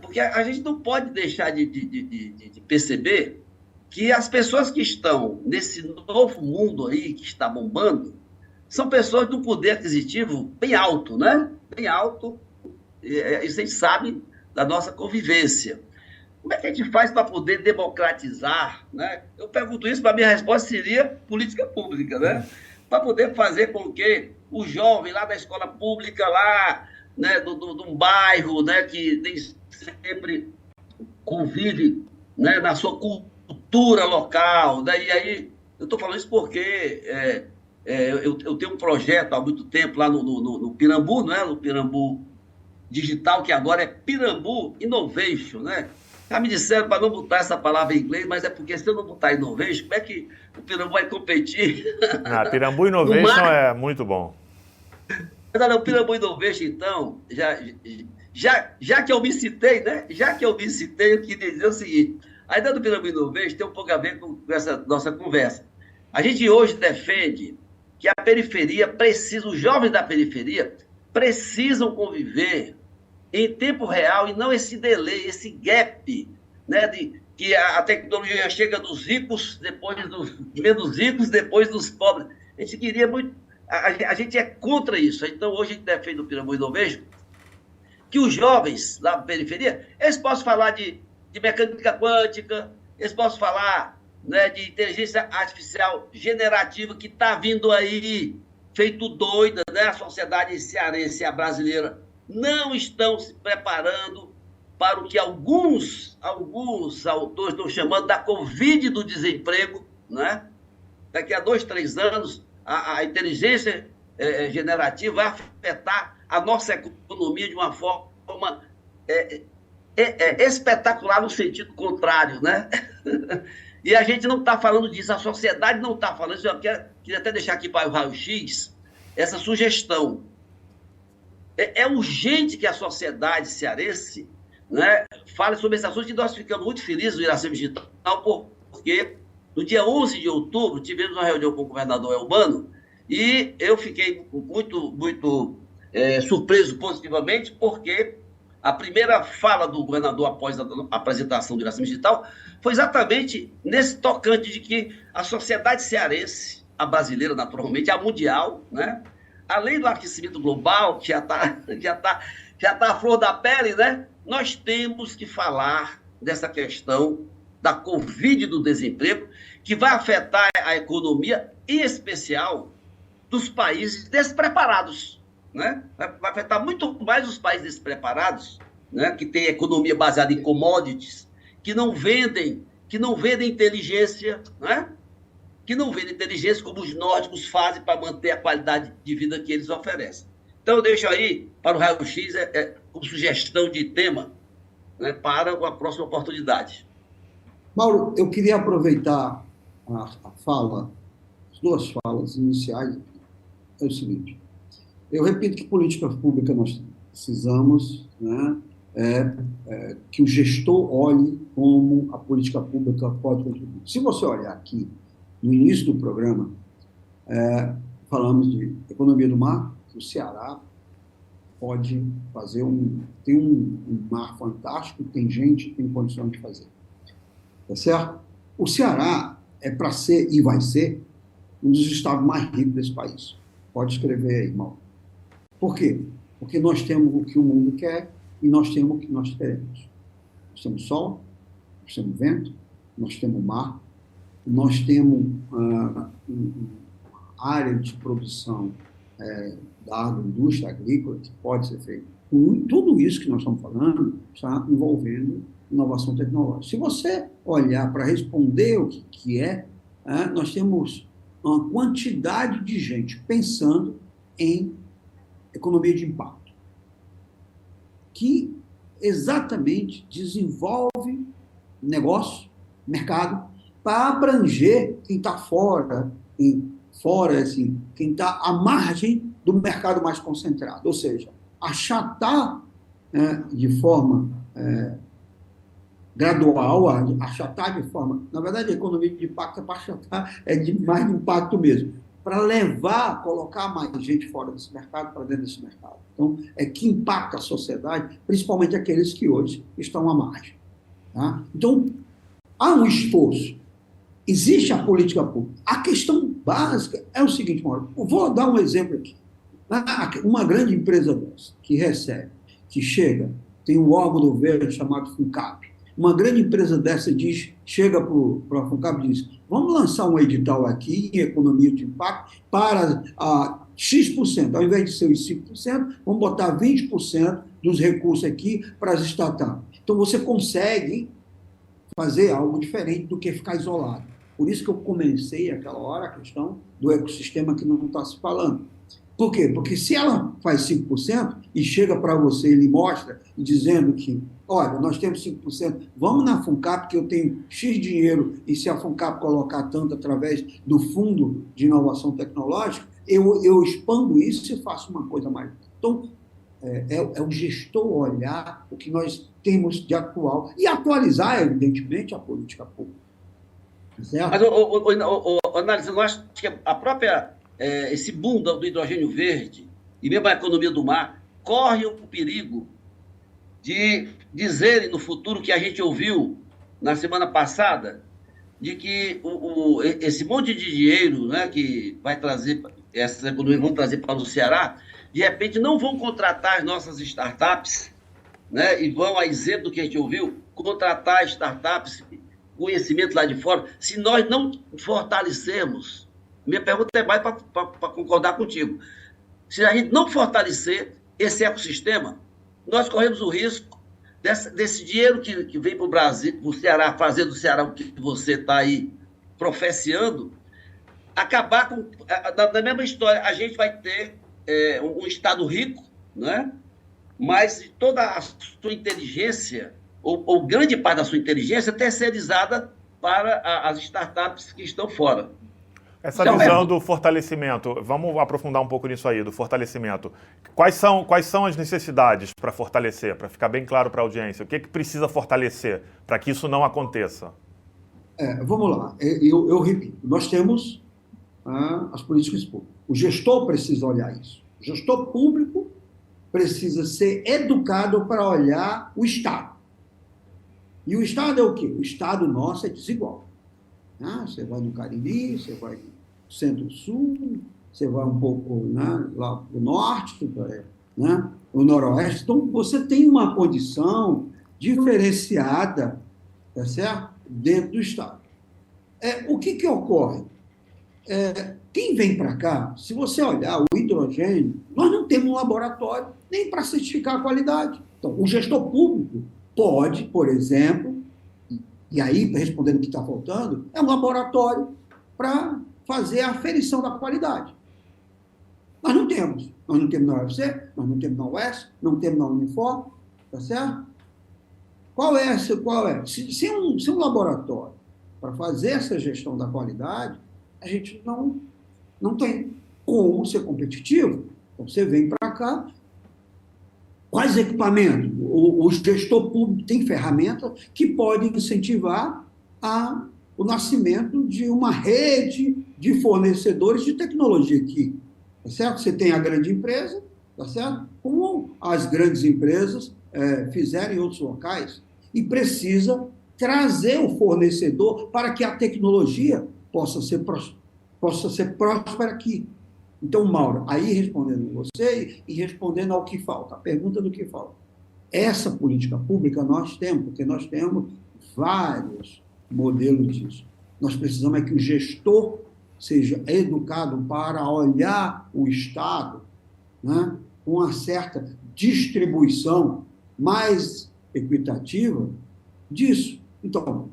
Porque a gente não pode deixar de perceber que as pessoas que estão nesse novo mundo aí, que está bombando, são pessoas de um poder aquisitivo bem alto, né? Bem alto, isso a gente sabe da nossa convivência. Como é que a gente faz para poder democratizar, né? Eu pergunto isso, para a minha resposta seria política pública, né? Para poder fazer com que o jovem lá da escola pública, lá, né, de um bairro, né, que nem sempre convive, né, na sua cultura local, né? E aí, eu estou falando isso porque eu tenho um projeto há muito tempo lá no Pirambu, né? No Pirambu Digital, que agora é Pirambu Innovation, né? Já me disseram para não botar essa palavra em inglês, mas é porque se eu não botar Innovation, como é que o Pirambu vai competir? Pirambu Innovation é muito bom. Mas olha, o Pirambu Innovation, então, já que eu me citei, né? Já que eu me citei, eu queria dizer o seguinte, a ideia do Pirambu Innovation tem um pouco a ver com essa nossa conversa. A gente hoje defende que a periferia precisa, os jovens da periferia precisam conviver em tempo real e não esse delay, esse gap, né, que a tecnologia chega dos ricos, depois dos menos ricos, depois dos pobres. A gente queria muito... A gente é contra isso. Então, hoje a gente defende o Pirambu Innovation que os jovens da periferia, eles possam falar de mecânica quântica, eles possam falar, né, de inteligência artificial generativa que está vindo aí, feito doida, né? A sociedade cearense e a brasileira não estão se preparando para o que alguns autores estão chamando da Covid do desemprego, né? Daqui a 2, 3 anos, a inteligência generativa vai afetar a nossa economia de uma forma espetacular no sentido contrário, né? E a gente não está falando disso, a sociedade não está falando isso. Eu queria até deixar aqui para o raio-x essa sugestão. É urgente que a sociedade cearense, né, fale sobre esse assunto, que nós ficamos muito felizes no Iracema Digital, porque no dia 11 de outubro tivemos uma reunião com o governador Elmano e eu fiquei muito surpreso positivamente, porque a primeira fala do governador após a apresentação do Iracema Digital foi exatamente nesse tocante de que a sociedade cearense, a brasileira naturalmente, a mundial, né, além do aquecimento global, que já tá à flor da pele, né, nós temos que falar dessa questão da Covid do desemprego, que vai afetar a economia, em especial dos países despreparados, né? Vai afetar muito mais os países despreparados, né? Que têm economia baseada em commodities, que não vendem inteligência, né? Que não vendem inteligência como os nórdicos fazem para manter a qualidade de vida que eles oferecem. Então, eu deixo aí para o raio-x como sugestão de tema, né, para uma próxima oportunidade. Mauro, eu queria aproveitar a fala, as duas falas iniciais. É o seguinte, eu repito que política pública nós precisamos, né, que o gestor olhe como a política pública pode contribuir. Se você olhar aqui, no início do programa, falamos de economia do mar, que o Ceará pode fazer tem um mar fantástico, tem gente, tem condição de fazer. Tá certo? O Ceará é para ser, e vai ser, um dos estados mais ricos desse país. Pode escrever aí, irmão. Por quê? Porque nós temos o que o mundo quer, e nós temos o que nós teremos. Nós temos sol, nós temos vento, nós temos mar, nós temos uma área de produção da agroindústria agrícola que pode ser feita. Tudo isso que nós estamos falando está envolvendo inovação tecnológica. Se você olhar para responder o que é, nós temos uma quantidade de gente pensando em economia de impacto, que exatamente desenvolve negócio, mercado, para abranger quem está fora, assim, quem está à margem do mercado mais concentrado, ou seja, achatar de forma gradual, achatar de forma... Na verdade, a economia de impacto é para achatar, de mais de impacto mesmo, para levar, colocar mais gente fora desse mercado, para dentro desse mercado. Então, que impacta a sociedade, principalmente aqueles que hoje estão à margem. Tá? Então, há um esforço. Existe a política pública. A questão básica é o seguinte, Mauro, eu vou dar um exemplo aqui. Uma grande empresa dessa, que recebe, que chega, tem um órgão do governo chamado FUNCAP. Uma grande empresa dessa chega para a FUNCAP e diz, vamos lançar um edital aqui em economia de impacto para X%, ao invés de ser os 5%, vamos botar 20% dos recursos aqui para as startups. Então, você consegue fazer algo diferente do que ficar isolado. Por isso que eu comecei aquela hora a questão do ecossistema que não está se falando. Por quê? Porque se ela faz 5% e chega para você e lhe mostra, dizendo que, olha, nós temos 5%, vamos na FUNCAP, que eu tenho X dinheiro, e se a FUNCAP colocar tanto através do Fundo de Inovação Tecnológica, eu expando isso e faço uma coisa mais. Então, é o gestor olhar o que nós temos de atual e atualizar, evidentemente, a política pública. Certo? Mas, Análise, eu acho que a própria... esse boom do hidrogênio verde e mesmo a economia do mar corre o perigo de dizerem no futuro que a gente ouviu na semana passada, de que esse monte de dinheiro, né, que vai trazer, essas economias vão trazer para o Ceará, de repente não vão contratar as nossas startups, né, e vão, a exemplo do que a gente ouviu, contratar startups, conhecimento lá de fora, se nós não fortalecermos. Minha pergunta é mais para concordar contigo. Se a gente não fortalecer esse ecossistema, nós corremos o risco desse dinheiro que vem para o Brasil, para o Ceará, fazer do Ceará o que você está aí profeciando, acabar com... Na mesma história, a gente vai ter um Estado rico, né? Mas toda a sua inteligência, ou grande parte da sua inteligência, é terceirizada para as startups que estão fora. Essa visão do fortalecimento, vamos aprofundar um pouco nisso aí, do fortalecimento. Quais são as necessidades para fortalecer, para ficar bem claro para a audiência? O que precisa fortalecer para que isso não aconteça? Vamos lá, eu repito, nós temos as políticas públicas. O gestor precisa olhar isso. O gestor público precisa ser educado para olhar o Estado. E o Estado é o quê? O Estado nosso é desigual. Você vai no Cariri, você vai no Centro-Sul, você vai um pouco lá para o Norte, o Noroeste. Então, você tem uma condição diferenciada, tá certo? Dentro do Estado. O que ocorre? Quem vem para cá, se você olhar o hidrogênio, nós não temos um laboratório nem para certificar a qualidade. Então, o gestor público pode, por exemplo, e aí, respondendo o que está faltando, é um laboratório para fazer a aferição da qualidade. Nós não temos. Nós não temos na UFC, nós não temos na UES, não temos na Unifor, tá certo? Qual é? Se é um laboratório para fazer essa gestão da qualidade, a gente não tem como ser competitivo. Então, você vem para cá, quais equipamentos? O gestor público tem ferramentas que podem incentivar o nascimento de uma rede de fornecedores de tecnologia aqui, tá certo? Você tem a grande empresa, tá certo? Como as grandes empresas fizeram em outros locais, e precisa trazer o fornecedor para que a tecnologia possa ser próspera aqui. Então, Mauro, aí respondendo você e respondendo ao que falta, a pergunta do que falta. essa política pública nós temos, porque nós temos vários modelos disso. Nós precisamos é que o gestor seja educado para olhar o Estado, né, com uma certa distribuição mais equitativa disso. Então,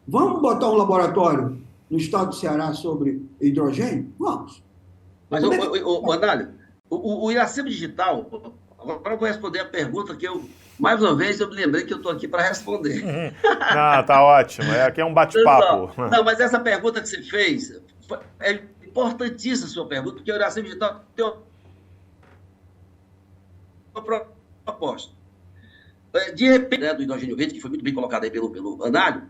vamos botar um laboratório no estado do Ceará sobre hidrogênio? Vamos. Mas, Análio, o Iracema Digital, agora eu vou responder a pergunta que mais uma vez, eu me lembrei que eu estou aqui para responder. Não, tá ótimo. Aqui é um bate-papo. Não, mas essa pergunta que você fez, é importantíssima a sua pergunta, porque o Iracema Digital tem uma proposta. De repente, né, do hidrogênio verde, que foi muito bem colocado aí pelo Análio,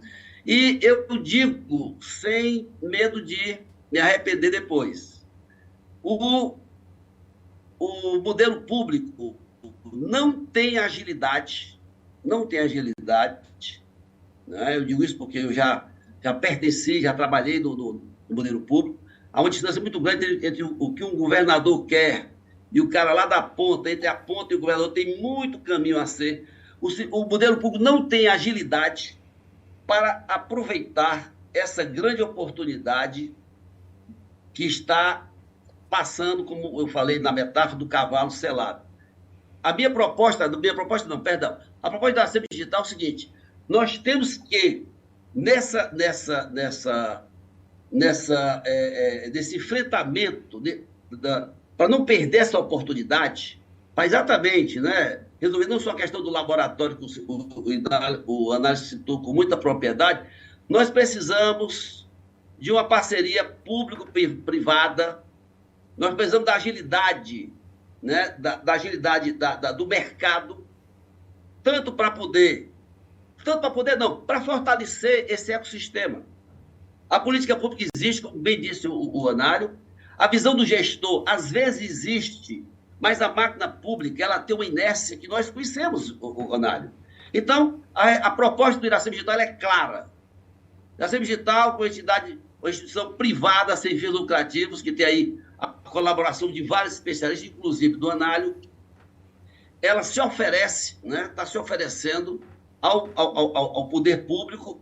e eu digo sem medo de me arrepender depois. O modelo público não tem agilidade, né? Eu digo isso porque eu já pertenci, já trabalhei no modelo público. Há uma distância muito grande entre o que um governador quer e o cara lá da ponta, entre a ponta e o governador, tem muito caminho a ser. O modelo público não tem agilidade para aproveitar essa grande oportunidade que está passando, como eu falei na metáfora do cavalo selado. A proposta da Iracema Digital é o seguinte: nós temos que, nesse enfrentamento, para não perder essa oportunidade, para exatamente, né, resolver não só a questão do laboratório que o Análise citou com muita propriedade, nós precisamos de uma parceria público-privada, nós precisamos da agilidade, né, da agilidade do mercado, para fortalecer esse ecossistema. A política pública existe, como bem disse o Análio, a visão do gestor às vezes existe, mas a máquina pública ela tem uma inércia que nós conhecemos, o Análio. Então, a proposta do Iracema Digital é clara. Iracema Digital, uma instituição privada sem fins lucrativos, que tem aí a colaboração de vários especialistas, inclusive do Análio, ela se oferece, né, está se oferecendo ao poder público,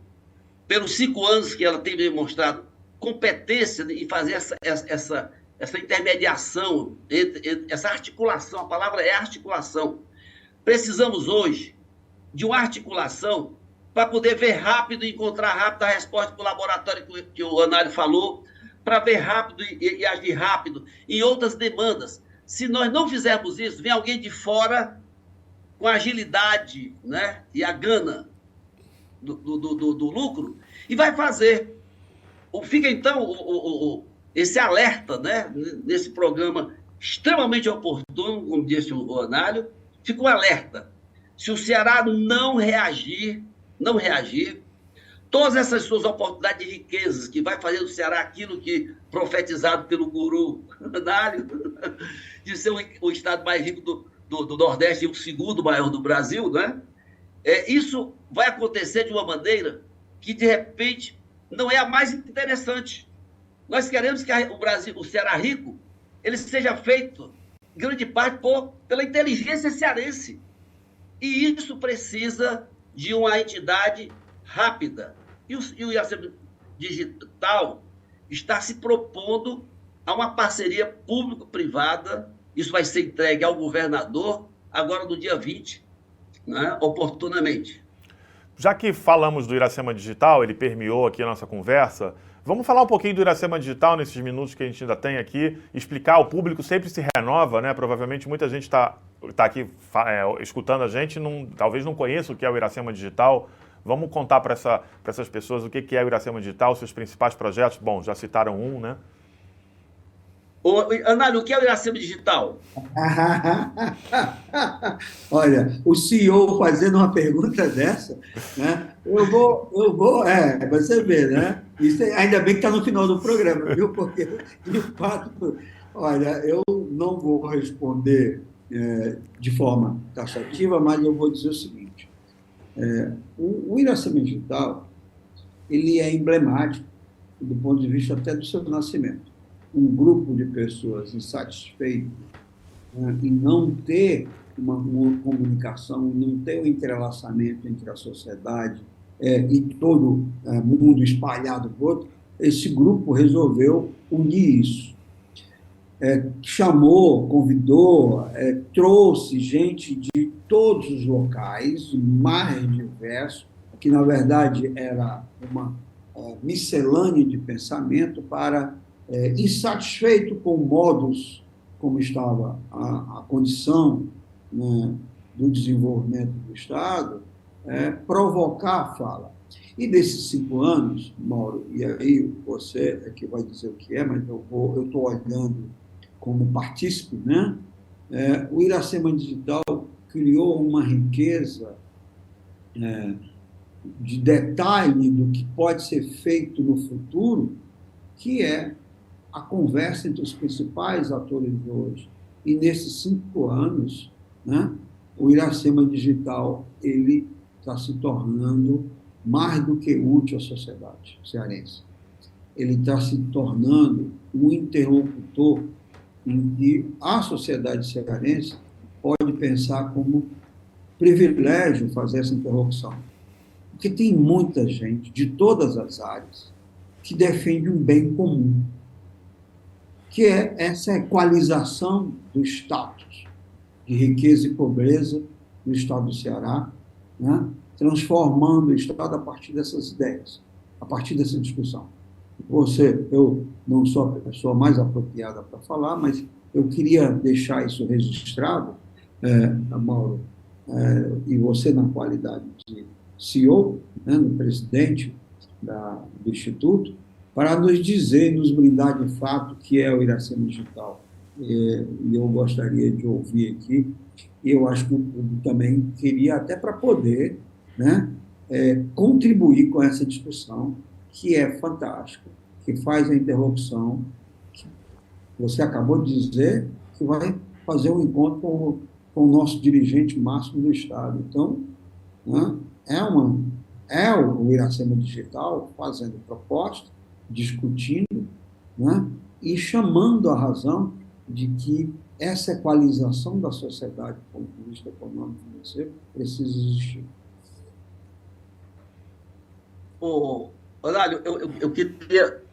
pelos 5 anos que ela tem demonstrado competência em fazer essa intermediação, essa articulação. A palavra é articulação. Precisamos hoje de uma articulação para poder ver rápido e encontrar rápido a resposta para o laboratório que o Análio falou, para ver rápido e agir rápido em outras demandas. Se nós não fizermos isso, vem alguém de fora com a agilidade, né, e a gana do lucro e vai fazer. Fica, então, esse alerta, né, nesse programa extremamente oportuno, como disse o Análio, fica um alerta. Se o Ceará não reagir, todas essas suas oportunidades de riquezas que vai fazer do Ceará aquilo que profetizado pelo guru Análio, de ser o estado mais rico do Nordeste e o segundo maior do Brasil, né? Isso vai acontecer de uma maneira que, de repente, não é a mais interessante. Nós queremos que o Ceará rico, ele seja feito, em grande parte, pela inteligência cearense. E isso precisa de uma entidade rápida. E o Iracema Digital está se propondo a uma parceria público-privada. Isso vai ser entregue ao governador agora no dia 20, né, oportunamente. Já que falamos do Iracema Digital, ele permeou aqui a nossa conversa, vamos falar um pouquinho do Iracema Digital nesses minutos que a gente ainda tem aqui, explicar, o público sempre se renova, né? Provavelmente muita gente está aqui escutando a gente, talvez não conheça o que é o Iracema Digital. Vamos contar para essas pessoas o que é o Iracema Digital, seus principais projetos. Bom, já citaram um, né? Análio, o que é o Iracema Digital? Olha, o CEO fazendo uma pergunta dessa, né? Eu vou, você vê, né? Isso ainda bem que está no final do programa, viu? Porque, de fato, olha, eu não vou responder de forma taxativa, mas eu vou dizer o seguinte: o Iracema Digital, ele é emblemático do ponto de vista até do seu nascimento. Um grupo de pessoas insatisfeitas, né, em não ter uma comunicação, não ter um entrelaçamento entre a sociedade e todo mundo espalhado por outro, esse grupo resolveu unir isso. Chamou, convidou, trouxe gente de todos os locais, mais diversos, que na verdade era uma miscelânea de pensamento para, insatisfeito com o modus como estava a condição, né, do desenvolvimento do Estado, provocar a fala. E desses 5 anos, Mauro, e aí você é que vai dizer o que é, mas eu estou olhando como partícipe, né? O Iracema Digital criou uma riqueza de detalhe do que pode ser feito no futuro, que é a conversa entre os principais atores de hoje. E nesses 5 anos, né, o Iracema Digital ele está se tornando mais do que útil à sociedade cearense. Ele está se tornando um interlocutor em que a sociedade cearense pode pensar como privilégio fazer essa interlocução. Porque tem muita gente, de todas as áreas, que defende um bem comum, que é essa equalização do status de riqueza e pobreza no estado do Ceará, né? Transformando o estado a partir dessas ideias, a partir dessa discussão. Eu não sou a pessoa mais apropriada para falar, mas eu queria deixar isso registrado, Mauro, e você na qualidade de CEO, né, no presidente do Instituto, para nos dizer, nos brindar de fato o que é o Iracema Digital. E eu gostaria de ouvir aqui, e eu acho que o público também queria, até para poder, né, contribuir com essa discussão, que é fantástica, que faz a interrupção, que você acabou de dizer, que vai fazer um encontro com o nosso dirigente máximo do Estado. Então, né, o Iracema Digital fazendo proposta, discutindo, né, e chamando a razão de que essa equalização da sociedade do ponto de vista econômico e financeiro precisa existir. Horário, eu queria,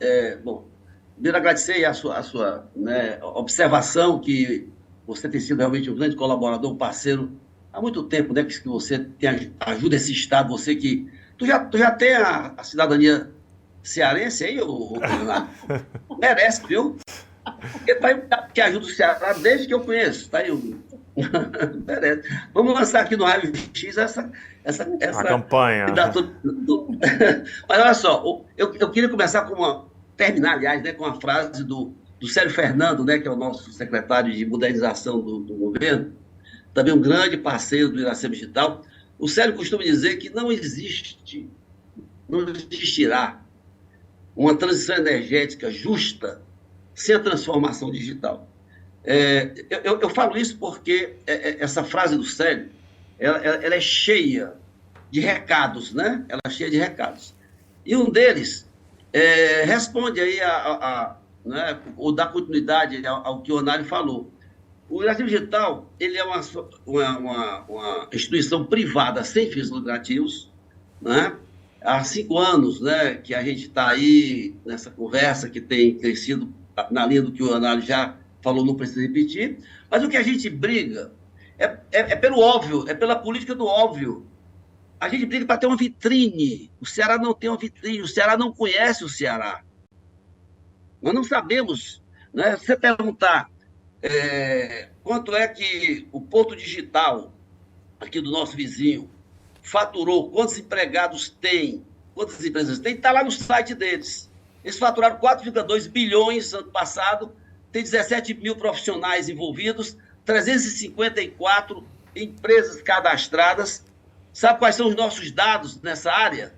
primeiro agradecer a sua né, observação, que você tem sido realmente um grande colaborador, um parceiro, há muito tempo, né, que você ajuda esse Estado, você que... Tu já tem a cidadania cearense aí, Renato? Merece, viu? Porque tá aí, que ajuda o Ceará desde que eu conheço. Tá aí, merece. Vamos lançar aqui no Raio X essa a campanha. Mas olha só, eu queria começar terminar, aliás, né, com a frase do Célio Fernando, né, que é o nosso secretário de modernização do governo, também um grande parceiro do Iracema Digital. O Célio costuma dizer que não existirá uma transição energética justa sem a transformação digital. Eu falo isso porque essa frase do Célio, ela é cheia de recados, né? Ela é cheia de recados. E um deles responde aí né, ou dá continuidade ao que o Onário falou. O Iracema Digital, ele é uma instituição privada sem fins lucrativos, né? Há 5 anos, né, que a gente está aí nessa conversa que tem crescido na linha do que o Onário já falou, não precisa repetir, mas o que a gente briga é pelo óbvio, é pela política do óbvio. A gente briga para ter uma vitrine. O Ceará não tem uma vitrine, o Ceará não conhece o Ceará. Nós não sabemos, né? Se você perguntar quanto é que o Porto Digital, aqui do nosso vizinho, faturou, quantos empregados tem, quantas empresas tem, está lá no site deles. Eles faturaram 4,2 bilhões ano passado, tem 17 mil profissionais envolvidos, 354 empresas cadastradas. Sabe quais são os nossos dados nessa área?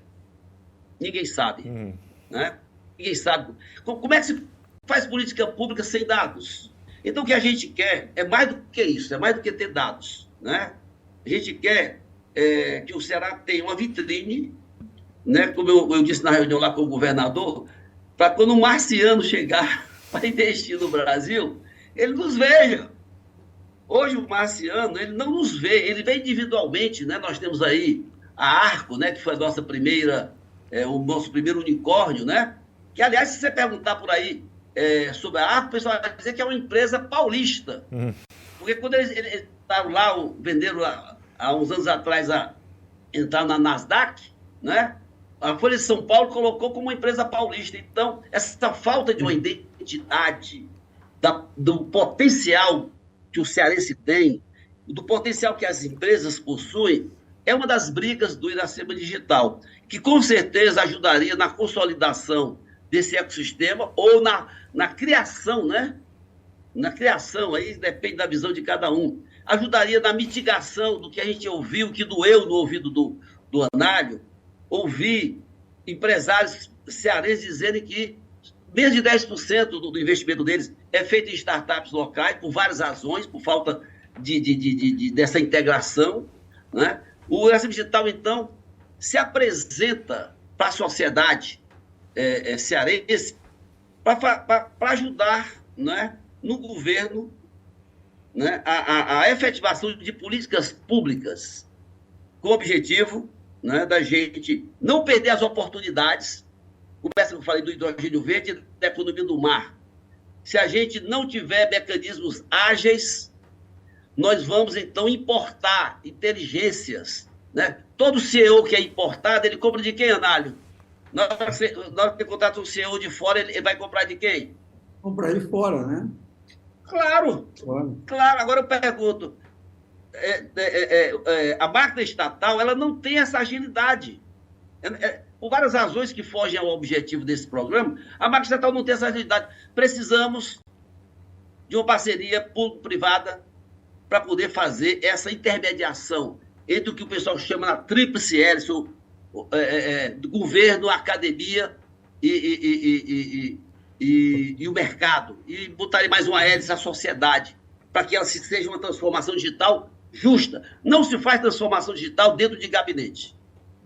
Ninguém sabe. Né? Ninguém sabe. Como é que se faz política pública sem dados? Então, o que a gente quer é mais do que isso, é mais do que ter dados. Né? A gente quer que o Ceará tenha uma vitrine, né? Como eu disse na reunião lá com o governador, para quando um marciano chegar para investir no Brasil, ele nos veja. Hoje o marciano, ele não nos vê, ele vê individualmente, né? Nós temos aí a Arco, né? Que foi a nossa o nosso primeiro unicórnio, né? Que, aliás, se você perguntar por aí sobre a Arco, o pessoal vai dizer que é uma empresa paulista. Porque quando eles estavam lá, venderam há uns anos atrás entrar na Nasdaq, né? A Folha de São Paulo colocou como uma empresa paulista. Então, essa falta de uma identidade do potencial que o cearense tem, do potencial que as empresas possuem, é uma das brigas do Iracema Digital, que com certeza ajudaria na consolidação desse ecossistema ou na criação, né? Na criação, aí depende da visão de cada um. Ajudaria na mitigação do que a gente ouviu, que doeu no ouvido do Anário, ouvir empresários cearenses dizerem que menos de 10% do investimento deles é feito em startups locais, por várias razões, por falta dessa integração, né? O Iracema Digital, então, se apresenta para a sociedade cearense para ajudar, né, no governo, né, a efetivação de políticas públicas com o objetivo, né, da gente não perder as oportunidades. Começa, eu falei do hidrogênio verde e da economia do mar. Se a gente não tiver mecanismos ágeis, nós vamos, então, importar inteligências, né? Todo CEO que é importado, ele compra de quem, Anário? Na hora que contrata um CEO de fora, ele vai comprar de quem? Comprar de fora, né? Claro, claro. Agora eu pergunto, a máquina estatal, ela não tem essa agilidade. Por várias razões que fogem ao objetivo desse programa, a máquina estatal não tem essa agilidade. Precisamos de uma parceria público-privada para poder fazer essa intermediação entre o que o pessoal chama na tríplice hélice, do governo, a academia e o mercado. E botarem mais uma hélice à sociedade, para que ela seja uma transformação digital justa. Não se faz transformação digital dentro de gabinete.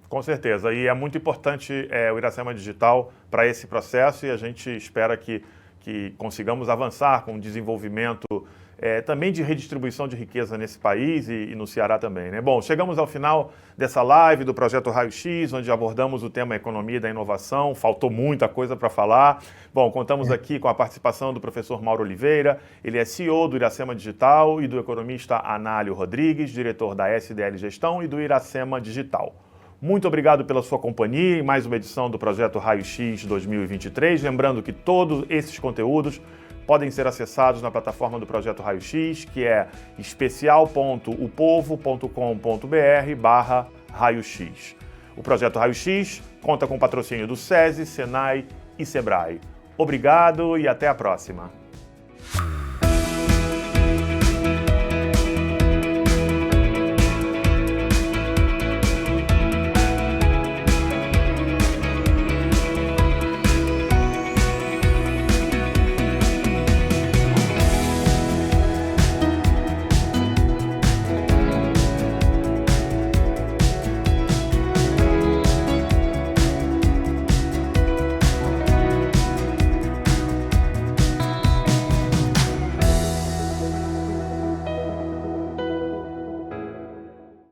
Com certeza, e é muito importante o Iracema Digital para esse processo, e a gente espera que consigamos avançar com o desenvolvimento também de redistribuição de riqueza nesse país e no Ceará também, né? Bom, chegamos ao final dessa live do Projeto Raio X, onde abordamos o tema economia da inovação. Faltou muita coisa para falar. Bom, contamos aqui com a participação do professor Mauro Oliveira. Ele é CEO do Iracema Digital, e do economista Análio Rodrigues, diretor da SDL Gestão e do Iracema Digital. Muito obrigado pela sua companhia em mais uma edição do Projeto Raio X 2023. Lembrando que todos esses conteúdos podem ser acessados na plataforma do Projeto Raio X, que é especial.upovo.com.br/raio-x. O Projeto Raio X conta com o patrocínio do SESI, SENAI e SEBRAE. Obrigado e até a próxima.